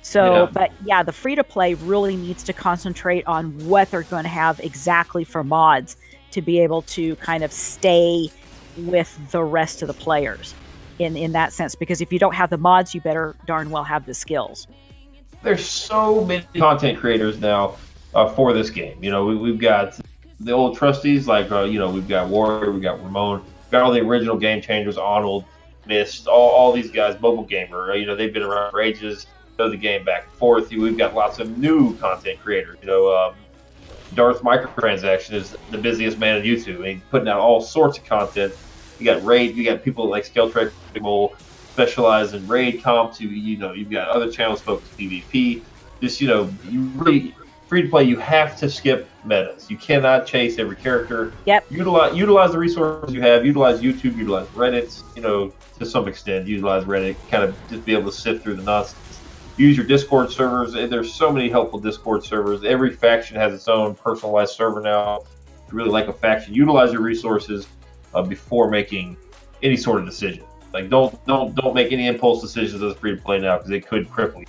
Speaker 4: So, but yeah, the free to play really needs to concentrate on what they're going to have exactly for mods to be able to kind of stay with the rest of the players in that sense. Because if you don't have the mods, you better darn well have the skills.
Speaker 3: There's so many content creators now for this game. We've got the old trustees like we've got Warrior, we've got Ramon, we've got all the original game changers, Arnold, Mist, all these guys, Mobile Gamer. They've been around for ages. Know the game back and forth. We've got lots of new content creators. Darth Microtransaction is the busiest man on YouTube. He's putting out all sorts of content. You got Raid. You got people like Skeletrek will specialize in Raid comp. You've got other channels focused PvP. Just you really free to play. You have to skip metas. You cannot chase every character.
Speaker 4: Yep.
Speaker 3: Utilize the resources you have. Utilize YouTube. Utilize Reddit. To some extent, utilize Reddit. Kind of just be able to sift through the nonsense. Use your Discord servers. There's so many helpful Discord servers. Every faction has its own personalized server now. If you really like a faction, utilize your resources before making any sort of decision. Like don't make any impulse decisions as free to play now because they could cripple you.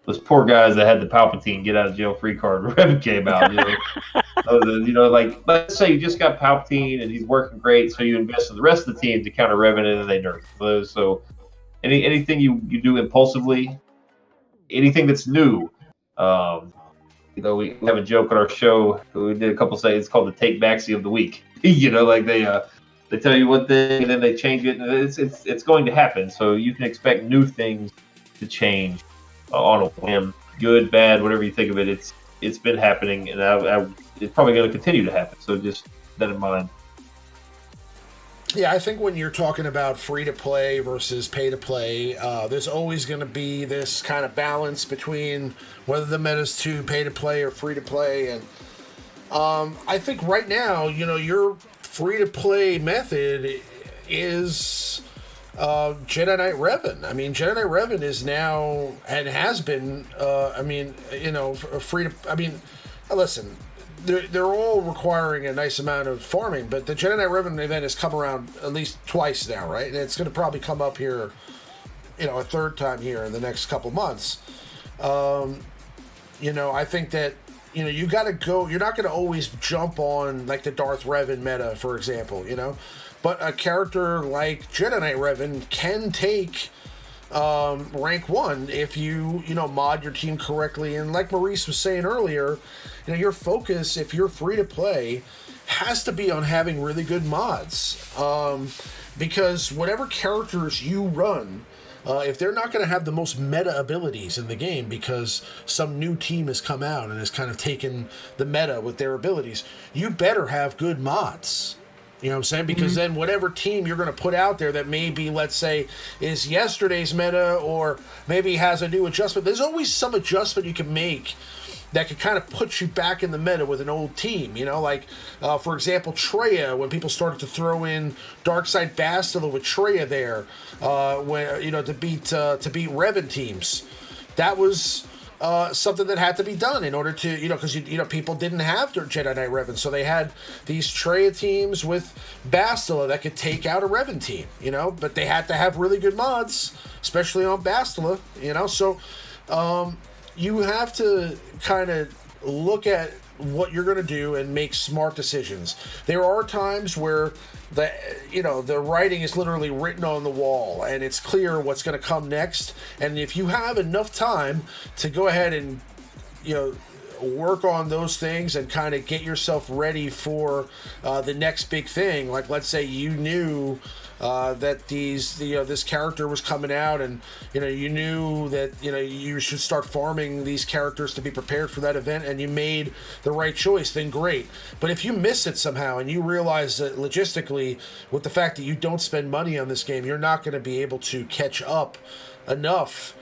Speaker 3: Those poor guys that had the Palpatine get out of jail free card when Revan came out. Let's say you just got Palpatine and he's working great, so you invest in the rest of the team to counter Revan and then they nerf those. So anything you do impulsively, anything that's new. We have a joke on our show. We did a couple say it's called the take backseat of the week. They tell you one thing and then they change it, and it's going to happen. So you can expect new things to change on a whim, good, bad, whatever you think of it. It's been happening, and it's probably going to continue to happen. So just that in mind.
Speaker 2: Yeah, I think when you're talking about free-to-play versus pay-to-play, there's always going to be this kind of balance between whether the meta's to pay-to-play or free-to-play. And I think right now, your free-to-play method is Jedi Knight Revan. I mean, Jedi Knight Revan is now, and has been, free to... I mean, listen... They're all requiring a nice amount of farming, but the Jedi Knight Revan event has come around at least twice now, right? And it's going to probably come up here, a third time here in the next couple months. I think that, you got to go. You're not going to always jump on like the Darth Revan meta, for example, but a character like Jedi Knight Revan can take rank 1 if you mod your team correctly. And like Maurice was saying earlier, your focus, if you're free to play, has to be on having really good mods, because whatever characters you run, if they're not going to have the most meta abilities in the game because some new team has come out and has kind of taken the meta with their abilities, you better have good mods. You know what I'm saying? Because then whatever team you're going to put out there that maybe, let's say, is yesterday's meta or maybe has a new adjustment, there's always some adjustment you can make that could kind of put you back in the meta with an old team. For example, Traya, when people started to throw in Darkside Bastila with Traya there, to beat Revan teams. That was something that had to be done in order to, because people didn't have Jedi Knight Revan, so they had these Traya teams with Bastila that could take out a Revan team, but they had to have really good mods, especially on Bastila, so you have to kind of look at what you're going to do and make smart decisions. There are times where the writing is literally written on the wall and it's clear what's going to come next. And if you have enough time to go ahead and, work on those things and kind of get yourself ready for the next big thing, like let's say you knew that this character was coming out, and you knew that you should start farming these characters to be prepared for that event, and you made the right choice, then great. But if you miss it somehow and you realize that logistically, with the fact that you don't spend money on this game, you're not going to be able to catch up enough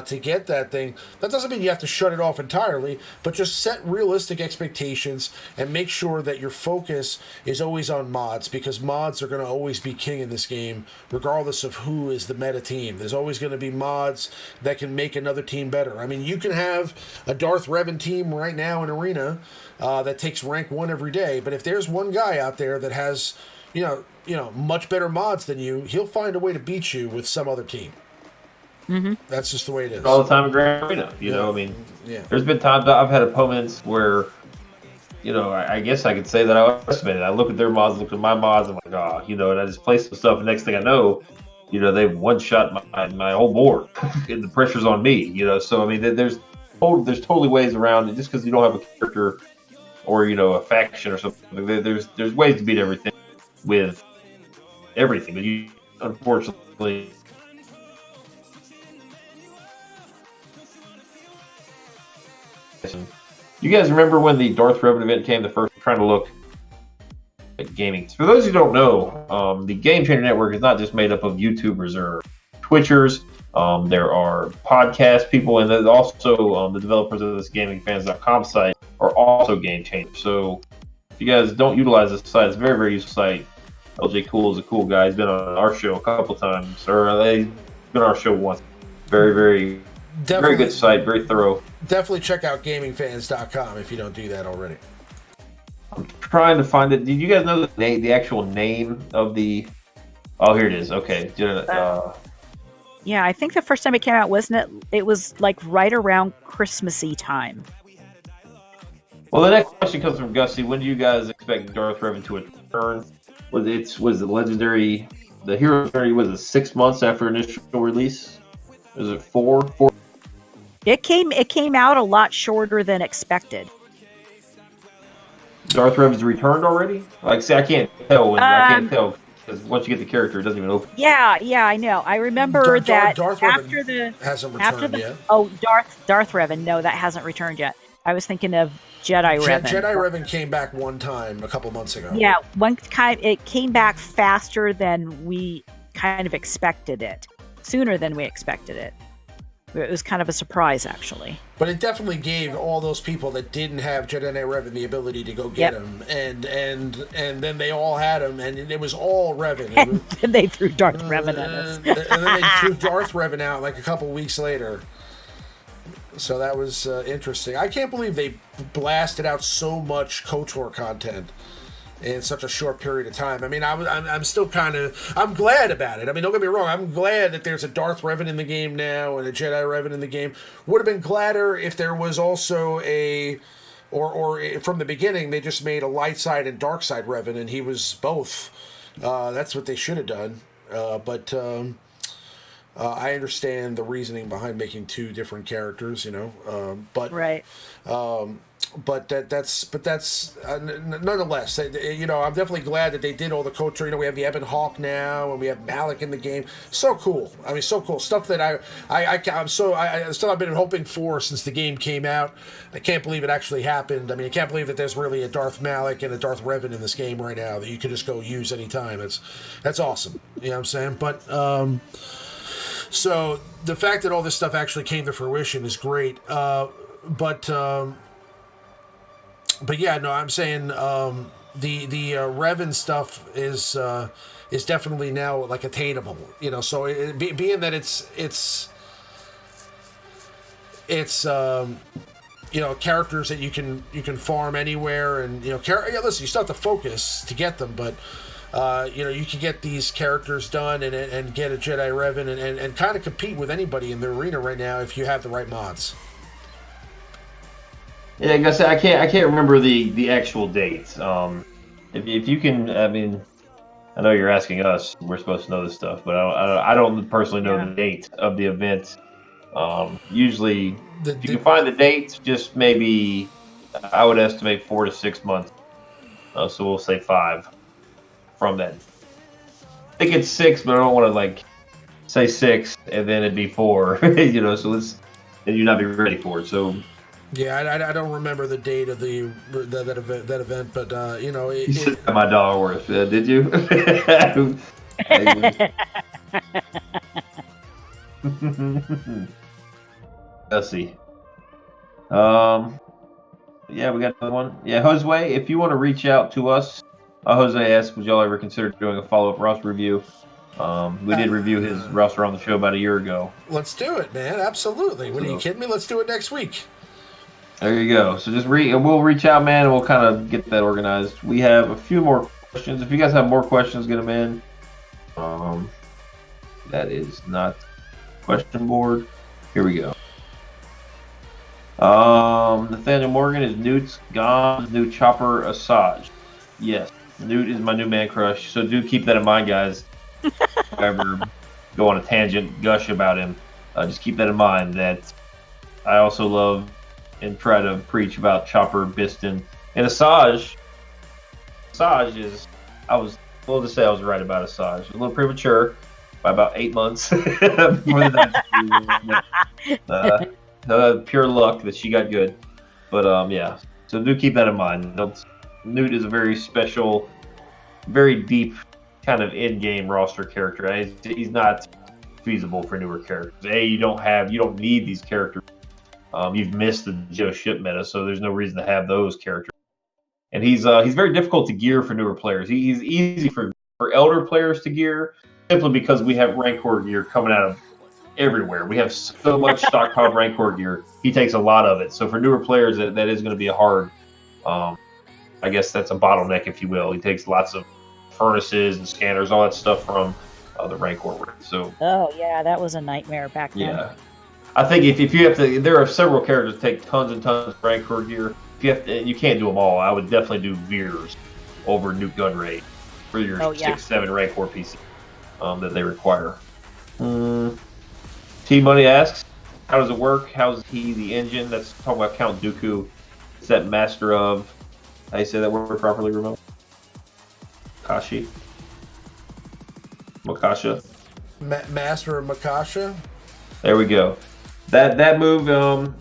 Speaker 2: to get that thing. That doesn't mean you have to shut it off entirely, but just set realistic expectations and make sure that your focus is always on mods, because mods are going to always be king in this game, regardless of who is the meta team. There's always going to be mods that can make another team better. I mean, you can have a Darth Revan team right now in Arena that takes rank 1 every day, but if there's one guy out there that has much better mods than you, he'll find a way to beat you with some other team.
Speaker 4: Mm-hmm.
Speaker 2: That's just the way it is.
Speaker 3: All the time in Grand Arena, I mean, there's been times I've had opponents where, I guess I could say that I underestimated. I look at their mods, look at my mods, I'm like, and I just play some stuff, and next thing I know, they've one-shot my whole board, and the pressure's on me, So, I mean, there's totally ways around it. Just because you don't have a character or, a faction or something, there's ways to beat everything with everything, but you, unfortunately... You guys remember when the Darth Vader event came? The first trying to look at gaming. For those who don't know, the Game Changer Network is not just made up of YouTubers or Twitchers. There are podcast people, and then also the developers of this GamingFans.com site are also game changers. So if you guys don't utilize this site, it's a very, very useful site. LJ Cool is a cool guy. He's been on our show a couple times, or they've been on our show once. Very, very, very good site, very thorough.
Speaker 2: Definitely check out GamingFans.com if you don't do that already.
Speaker 3: I'm trying to find it. Did you guys know the actual name of the... Oh, here it is. Okay.
Speaker 4: Yeah, I think the first time it came out, wasn't it? It was like right around Christmassy time.
Speaker 3: Well, the next question comes from Gussie. When do you guys expect Darth Vader to return? Was the legendary... The Hero Journey, was it 6 months after initial release? Was it 4?
Speaker 4: It came out a lot shorter than expected.
Speaker 3: Darth Vader's returned already? Like, see, I can't tell because once you get the character, it doesn't even open.
Speaker 4: Yeah, I know. I remember that
Speaker 2: Darth
Speaker 4: after
Speaker 2: Revan
Speaker 4: the
Speaker 2: hasn't returned yet.
Speaker 4: Oh, Darth Revan. No, that hasn't returned yet. I was thinking of Jedi Revan.
Speaker 2: Jedi Revan came back one time a couple months ago.
Speaker 4: Yeah, it came back faster than we kind of expected it. Sooner than we expected it. It was kind of a surprise, actually.
Speaker 2: But it definitely gave all those people that didn't have Jedi Revan the ability to go get him, and then they all had him, and it was all Revan.
Speaker 4: And then they threw Darth Revan at us.
Speaker 2: And then they threw Darth Revan out like a couple weeks later. So that was interesting. I can't believe they blasted out so much KOTOR content in such a short period of time. I mean, I'm still I'm glad about it. I mean, don't get me wrong. I'm glad that there's a Darth Revan in the game now and a Jedi Revan in the game. Would have been gladder if there was also or from the beginning they just made a light side and dark side Revan and he was both. That's what they should have done. But I understand the reasoning behind making two different characters, but
Speaker 4: right.
Speaker 2: But that's nonetheless, I'm definitely glad that they did all the KOTOR. We have the Ebon Hawk now, and we have Malik in the game. So cool. I mean, so cool stuff that I've been hoping for since the game came out. I can't believe it actually happened. I mean, I can't believe that there's really a Darth Malik and a Darth Revan in this game right now that you can just go use anytime. That's awesome. You know what I'm saying? But so the fact that all this stuff actually came to fruition is great. But yeah, no, I'm saying the Revan stuff is definitely now like attainable, So being that it's characters that you can farm anywhere, and listen, you still have to focus to get them, but you can get these characters done and get a Jedi Revan and kind of compete with anybody in the arena right now if you have the right mods.
Speaker 3: Yeah, like I said, I can't remember the actual dates. If you can, I mean, I know you're asking us. We're supposed to know this stuff, but I don't personally know the date of the event. Usually, if you can find the date, just maybe I would estimate 4 to 6 months. So we'll say 5 from then. think it's 6, but I don't want to like say 6 and then it'd be 4. You know, so let's and you not be ready for it. So
Speaker 2: Yeah, I don't remember the date of that event, but you know,
Speaker 3: you said my dollar worth. Did you? Let's see. Yeah, we got another one. Yeah, Jose, if you want to reach out to us, Jose asked, would y'all ever consider doing a follow-up roster review? We did review his roster on the show about a year ago.
Speaker 2: Let's do it, man. Absolutely. What, are you kidding me? Let's do it next week.
Speaker 3: There you go. So just we'll reach out, man, and we'll kind of get that organized. We have a few more questions. If you guys have more questions, get them in. That is not question board. Here we go. Nathaniel Morgan, is Newt's gone? New Chopper Asajj? Yes, Newt is my new man crush. So do keep that in mind, guys. If I ever go on a tangent, gush about him, just keep that in mind. That I also love and try to preach about Chopper, Biston, and Asajj. Asajj is. I was well to say I was right about Asajj. A little premature by about 8 months. Pure luck that she got good, but yeah. So do keep that in mind. Newt is a very special, very deep kind of in-game roster character. He's not feasible for newer characters. You don't need these characters. You've missed the Joe ship meta, so there's no reason to have those characters. And he's very difficult to gear for newer players. He's easy for elder players to gear, simply because we have Rancor gear coming out of everywhere. We have so much stockpiled Rancor gear. He takes a lot of it. So for newer players, that is going to be a hard. I guess that's a bottleneck, if you will. He takes lots of furnaces and scanners, all that stuff from the Rancor. So.
Speaker 4: Oh yeah, that was a nightmare back then.
Speaker 3: Yeah, I think if you have to, there are several characters that take tons and tons of Rancor gear. You can't do them all. I would definitely do Veers over Nuke Gun Raid for your 6-7 Rancor PC that they require. TMoney asks, how does it work? How's he the engine? That's talking about Count Dooku. Is that master of, how you say that word properly, Ramon? Makashi?
Speaker 2: Master of Makasha?
Speaker 3: There we go. That move,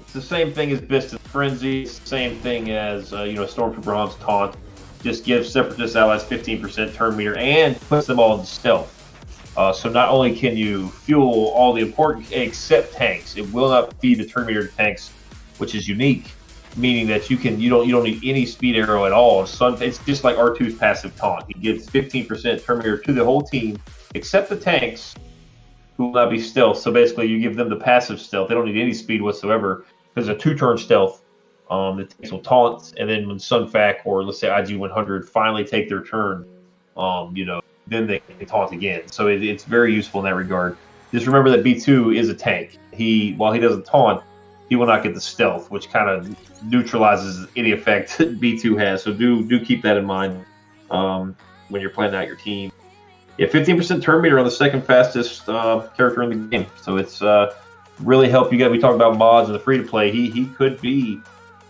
Speaker 3: it's the same thing as Biston Frenzy, same thing as Stormtrooper Han's Taunt. Just gives Separatist allies 15% turn meter and puts them all in stealth. So not only can you fuel all the important except tanks, it will not feed the turn meter to tanks, which is unique, meaning that you don't need any speed arrow at all. It's just like R2's passive taunt. He gives 15% turn meter to the whole team except the tanks, who will not be stealth. So basically, you give them the passive stealth. They don't need any speed whatsoever because a 2-turn stealth. The tanks will taunt, and then when Sunfac or let's say IG-100 finally take their turn, then they can taunt again. So it's very useful in that regard. Just remember that B2 is a tank. While he doesn't taunt, he will not get the stealth, which kind of neutralizes any effect B2 has. So do keep that in mind when you're planning out your team. Yeah, 15% turn meter on the second fastest character in the game. So it's really help you guys. We talked about mods and the free-to-play. He could be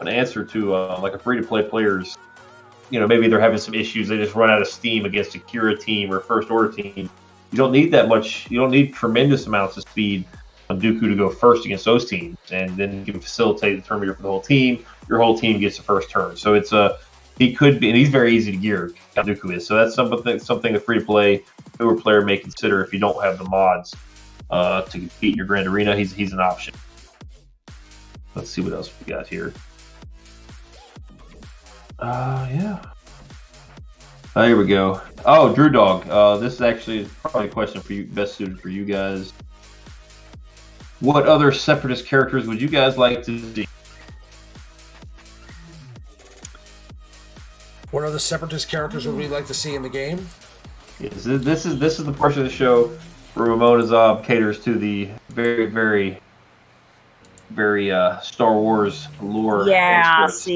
Speaker 3: an answer to like a free-to-play players. Maybe they're having some issues. They just run out of steam against a Kira team or a First Order team. You don't need that much. You don't need tremendous amounts of speed on Dooku to go first against those teams. And then you can facilitate the turn meter for the whole team. Your whole team gets the first turn. So it's he could be, and he's very easy to gear, Dooku is. So that's something a free-to-play newer player may consider if you don't have the mods to compete in your Grand Arena. He's an option. Let's see what else we got here. Yeah. Here we go. Oh, Drew Dog. This is actually probably a question for you, best suited for you guys. What other Separatist characters would you guys like to see?
Speaker 2: What other Separatist characters would we like to see in the game?
Speaker 3: Yes, this is the portion of the show where Ramona caters to the very, very, very Star Wars lore.
Speaker 4: Yeah,
Speaker 3: experts.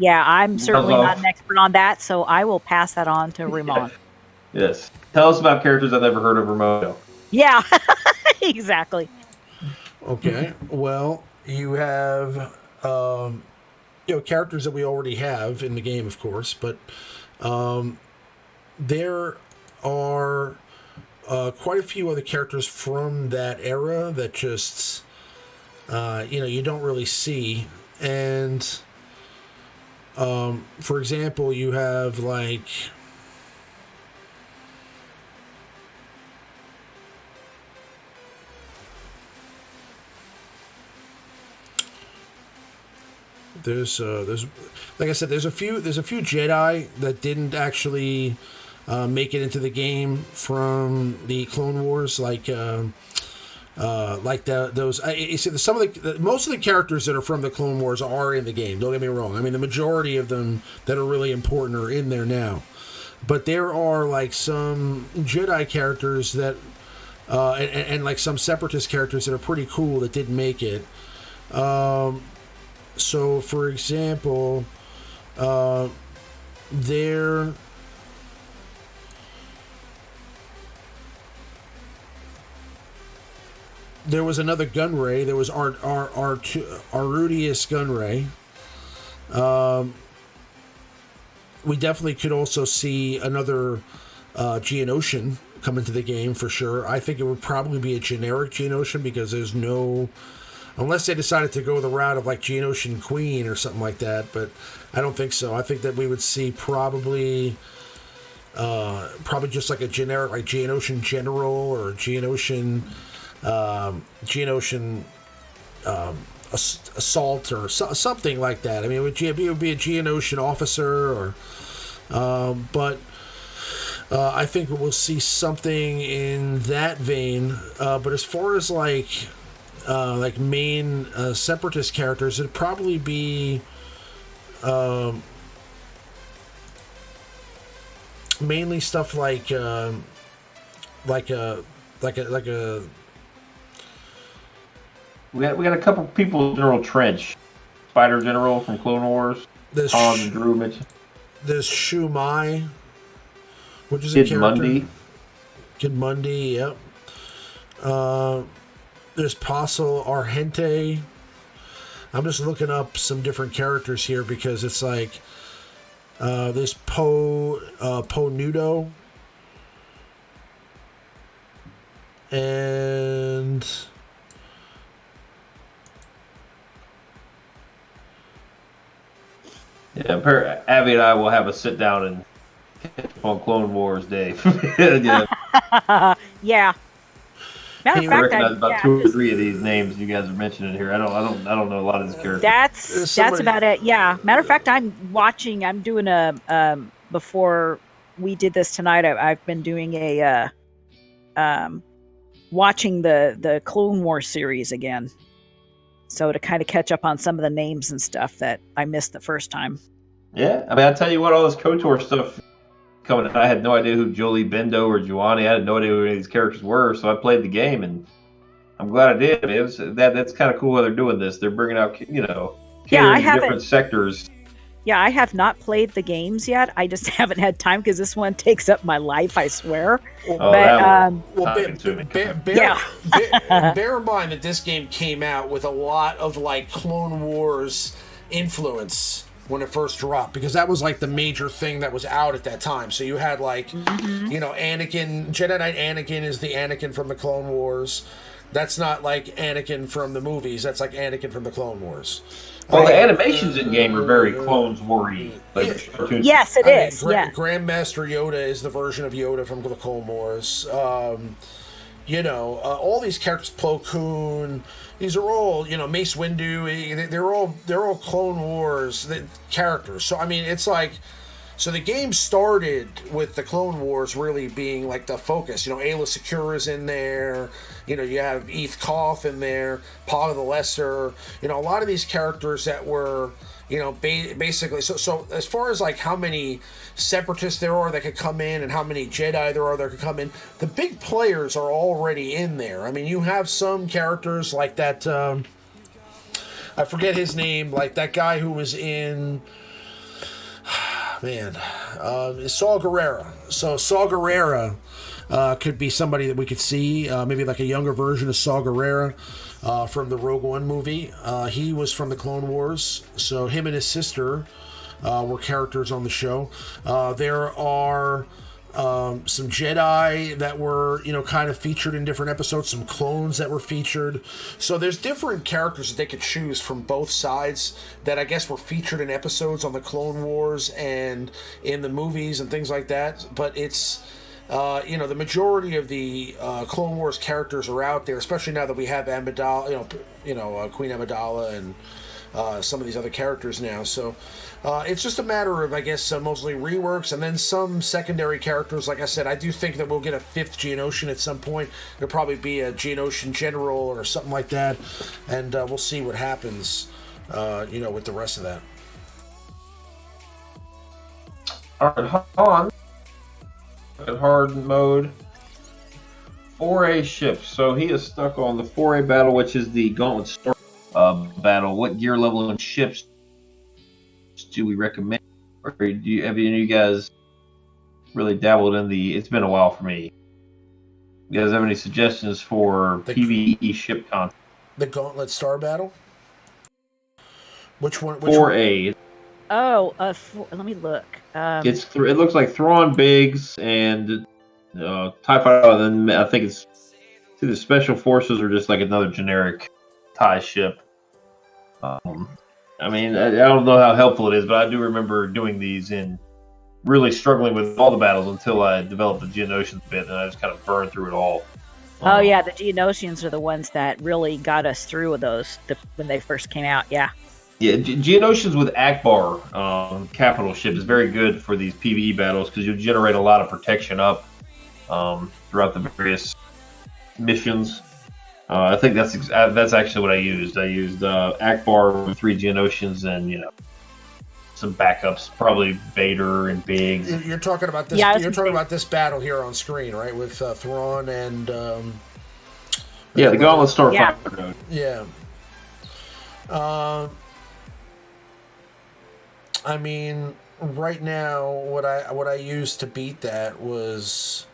Speaker 4: I'm certainly not an expert on that, so I will pass that on to Ramon.
Speaker 3: Yes. Tell us about characters I've never heard of, Ramona.
Speaker 4: Yeah, exactly.
Speaker 2: Okay. Well, you have characters that we already have in the game, of course, but there are quite a few other characters from that era that just, you don't really see. And, for example, you have, like... There's like I said, there's a few Jedi that didn't actually make it into the game from the Clone Wars, like those. You see, most of the characters that are from the Clone Wars are in the game. Don't get me wrong. I mean, the majority of them that are really important are in there now, but there are like some Jedi characters that, and like some Separatist characters that are pretty cool that didn't make it. So, for example, there was another Gunray. There was Arudius Gunray. We definitely could also see another Geonosian come into the game for sure. I think it would probably be a generic Geonosian because there's no... Unless they decided to go the route of like Geonosian Queen or something like that, but I don't think so. I think that we would see probably just like a generic, like Geonosian General or Geonosian Assault or something like that. I mean, it would be a Geonosian officer, or but I think we'll see something in that vein. But as far as like main Separatist characters, it'd probably be mainly stuff like a
Speaker 3: we got a couple people. General Trench, Spider General from Clone Wars.
Speaker 2: There's
Speaker 3: Tom and Drew mentioned.
Speaker 2: There's Shu Mai, which is
Speaker 3: Kid
Speaker 2: a character.
Speaker 3: Mundi.
Speaker 2: Kid Mundi, yep. There's Postle Argente. I'm just looking up some different characters here because it's like there's Po Nudo, and
Speaker 3: yeah, Abby and I will have a sit down and on Clone Wars Day. Yeah.
Speaker 4: Yeah. Matter of fact,
Speaker 3: recognize about 2 or 3 of these names you guys are mentioning here. I don't know a lot of these characters.
Speaker 4: That's about it. Yeah. Matter of fact, I'm doing a before we did this tonight. I've been doing a watching the Clone Wars series again, so to kind of catch up on some of the names and stuff that I missed the first time.
Speaker 3: Yeah, I mean, I tell you what, all this KOTOR stuff coming in, I had no idea who Jolie Bendo or Juani. I had no idea who any of these characters were, so I played the game, and I'm glad I did. I mean, that's kind of cool how they're doing this. They're bringing out, different sectors.
Speaker 4: Yeah, I have not played the games yet. I just haven't had time because this one takes up my life, I swear.
Speaker 2: Bear in mind that this game came out with a lot of like Clone Wars influence when it first dropped, because that was like the major thing that was out at that time. So you had like, Anakin, Jedi Knight Anakin is the Anakin from the Clone Wars. That's not like Anakin from the movies. That's like Anakin from the Clone Wars.
Speaker 3: Well, the animations in game are very Clone Wars-y.
Speaker 4: Yes, it is.
Speaker 2: Grandmaster Yoda is the version of Yoda from the Clone Wars. All these characters, Plo Koon, these are all, Mace Windu. They're all Clone Wars characters. So I mean, it's like, so the game started with the Clone Wars really being like the focus. Ayla Secura's in there. You have Eth Koth in there, Paga the Lesser. A lot of these characters that were, basically. So as far as like how many Separatists there are that could come in and how many Jedi there are that could come in, the big players are already in there. I mean, you have some characters like that. I forget his name. Like that guy who was in. Saw Gerrera. So Saw Gerrera could be somebody that we could see, maybe like a younger version of Saw Gerrera from the Rogue One movie. He was from the Clone Wars, so him and his sister were characters on the show. There are some Jedi that were, kind of featured in different episodes, some clones that were featured. So there's different characters that they could choose from both sides that I guess were featured in episodes on the Clone Wars and in the movies and things like that. But it's, the majority of the Clone Wars characters are out there, especially now that we have Amidala, Queen Amidala and some of these other characters now. So it's just a matter of, I guess, mostly reworks and then some secondary characters. Like I said, I do think that we'll get a 5th Geonosian at some point. There'll probably be a Geonosian General or something like that, and we'll see what happens, with the rest of that.
Speaker 3: All right, Han. At hard mode. 4A ship. So he is stuck on the 4A battle, which is the Gauntlet Star battle. What gear level and ships do we recommend? Or have any of you guys really dabbled in the? It's been a while for me. You guys have any suggestions for PvE ship content?
Speaker 2: The Gauntlet Star battle. Which one?
Speaker 3: 4A.
Speaker 4: Oh, let me look.
Speaker 3: It looks like Thrawn Biggs and TIE Fighter. And then I think it's either Special Forces or just like another generic TIE ship. I don't know how helpful it is, but I do remember doing these and really struggling with all the battles until I developed the Geonosians bit, and I just kind of burned through it all.
Speaker 4: Oh yeah, the Geonosians are the ones that really got us through with those when they first came out. Yeah.
Speaker 3: Yeah, Geonosians with Akbar capital ship is very good for these PvE battles because you generate a lot of protection up throughout the various missions. I think that's actually what I used. I used Akbar with 3 Geonosians and some backups, probably Vader and Biggs.
Speaker 2: You're talking about this. Yeah, you're talking about this battle here on screen, right? With Thrawn and
Speaker 3: the Gauntlet Star Fighter mode.
Speaker 2: Yeah. Right now, what I used to beat that was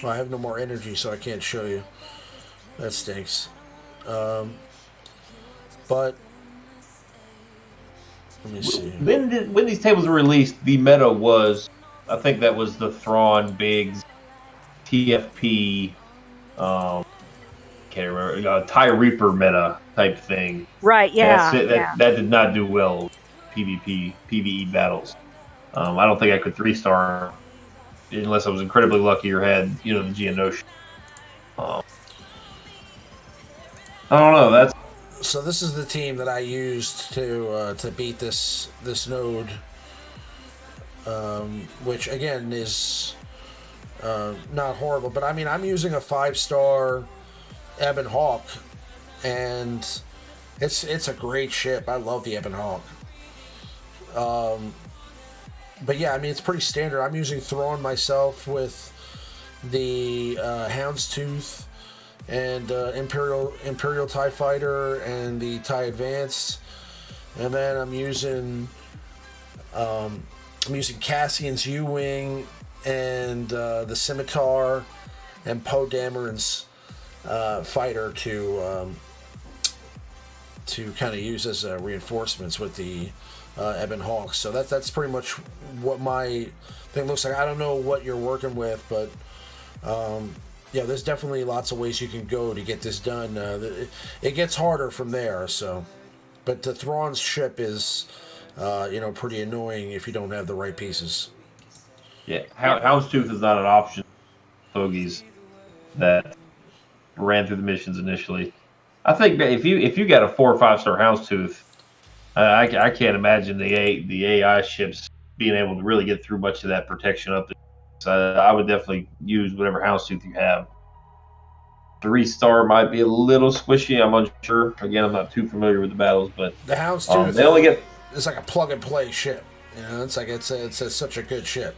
Speaker 2: I have no more energy, so I can't show you. That stinks. But let me see.
Speaker 3: When these tables were released, the meta was, I think that was the Thrawn Biggs TFP. Can't remember, TIE Reaper meta type thing.
Speaker 4: Right, yeah.
Speaker 3: That did not do well PvE battles. I don't think I could 3-star unless I was incredibly lucky or had, the Geonosian. I don't know.
Speaker 2: So this is the team that I used to beat this node, which again is not horrible, but I'm using a 5-star Ebon Hawk, and it's a great ship. I love the Ebon Hawk. But yeah, it's pretty standard. I'm using Thrawn myself with the Houndstooth and Imperial TIE Fighter and the TIE Advanced, and then I'm using Cassian's U-Wing and the Scimitar and Poe Dameron's fighter to kind of use as reinforcements with the Ebon Hawk. So that's pretty much what my thing looks like. I don't know what you're working with, but there's definitely lots of ways you can go to get this done. It gets harder from there. So, but the Thrawn's ship is pretty annoying if you don't have the right pieces.
Speaker 3: Yeah, Houndstooth is not an option. Fogies that ran through the missions initially. I think that if you got a 4 or 5-star Houndstooth, I can't imagine the AI ships being able to really get through much of that protection up there. So I would definitely use whatever Houndstooth you have. 3-star might be a little squishy. I'm unsure. Again, I'm not too familiar with the battles, but
Speaker 2: the Houndstooth
Speaker 3: they only get.
Speaker 2: It's like a plug and play ship. It's such a good ship.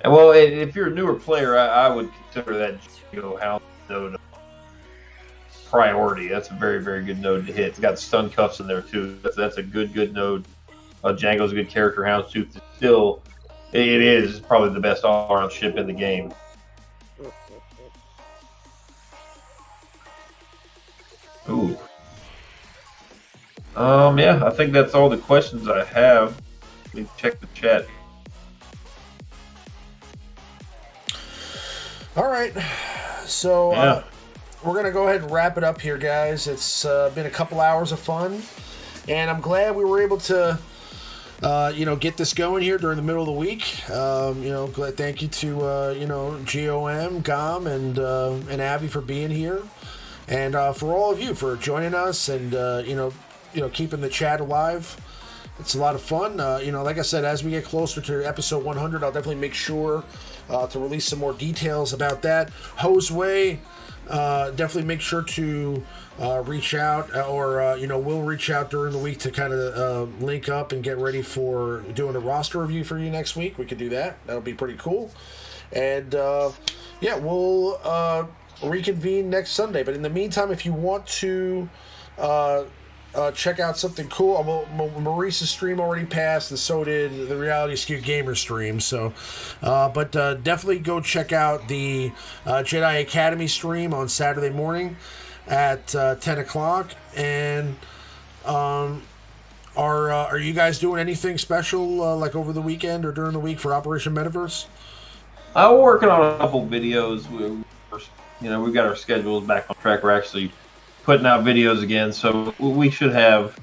Speaker 3: And well, if you're a newer player, I would consider that Hound node priority. That's a very, very good node to hit. It's got stun cuffs in there too. That's a good node. Django's a good character. Houndstooth is still, it is probably the best all-around ship in the game. Ooh. Yeah, I think that's all the questions I have. Let me check the chat.
Speaker 2: All right. So
Speaker 3: Yeah.
Speaker 2: we're going to go ahead and wrap it up here, guys. It's been a couple hours of fun, and I'm glad we were able to get this going here during the middle of the week. Thank you to GOM, GOM, and Abby for being here, and for all of you for joining us and keeping the chat alive. It's a lot of fun. Like I said, as we get closer to episode 100, I'll definitely make sure to release some more details about that. Josue, definitely make sure to reach out, or we'll reach out during the week to kind of link up and get ready for doing a roster review for you next week. We could do that. That'll be pretty cool. And we'll reconvene next Sunday. But in the meantime, if you want to check out something cool, Maurice's stream already passed, and so did the Reality Skewed Gamers stream. So, but definitely go check out the Jedi Academy stream on Saturday morning at 10 o'clock. And are you guys doing anything special like over the weekend or during the week for Operation Metaverse?
Speaker 3: I'm working on a couple videos. We've got our schedules back on track. We're actually putting out videos again, so we should have,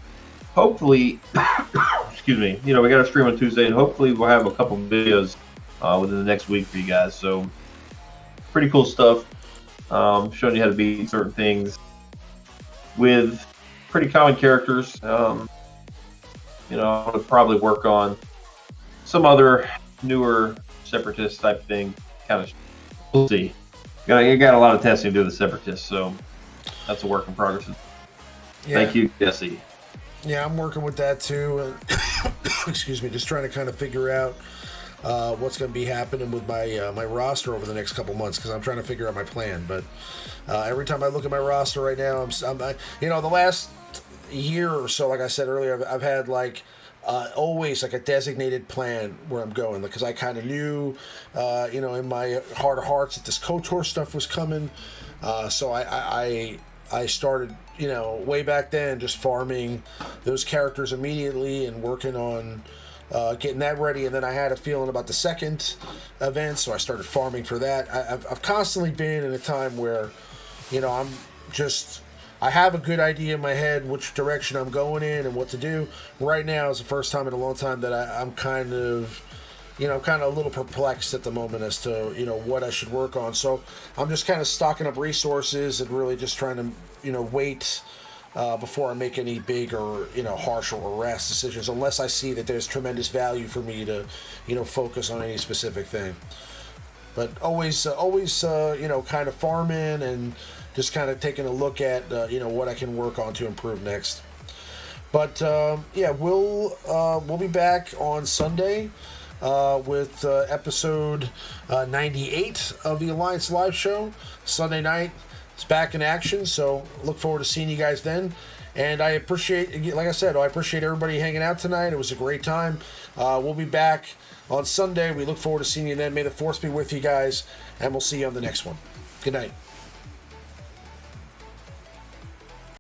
Speaker 3: hopefully, excuse me, we got a stream on Tuesday, and hopefully we'll have a couple videos within the next week for you guys. So pretty cool stuff, showing you how to beat certain things with pretty common characters. I'm gonna probably work on some other newer separatist type thing, kind of. We'll see. You got a lot of testing to do with the separatists, so that's a work in progress. Yeah. Thank you, Jesse.
Speaker 2: Yeah, I'm working with that too. Excuse me, just trying to kind of figure out what's going to be happening with my roster over the next couple months, because I'm trying to figure out my plan. But every time I look at my roster right now, the last year or so, like I said earlier, I've had always like a designated plan where I'm going, because I kind of knew, in my heart of hearts that this KOTOR stuff was coming. So I started, way back then, just farming those characters immediately and working on getting that ready. And then I had a feeling about the second event, so I started farming for that. I've constantly been in a time where, I have a good idea in my head which direction I'm going in and what to do. Right now is the first time in a long time that I'm kind of a little perplexed at the moment as to, what I should work on. So I'm just kind of stocking up resources and really just trying to, wait before I make any big or, harsh or rash decisions, unless I see that there's tremendous value for me to, focus on any specific thing. But always, kind of farming and just kind of taking a look at, what I can work on to improve next. But, we'll be back on Sunday with episode 98 of the Alliance Live Show. Sunday night, it's back in action, so look forward to seeing you guys then. And I appreciate everybody hanging out tonight. It was a great time. We'll be back on Sunday. We look forward to seeing you then. May the Force be with you guys, and we'll see you on the next one. Good night.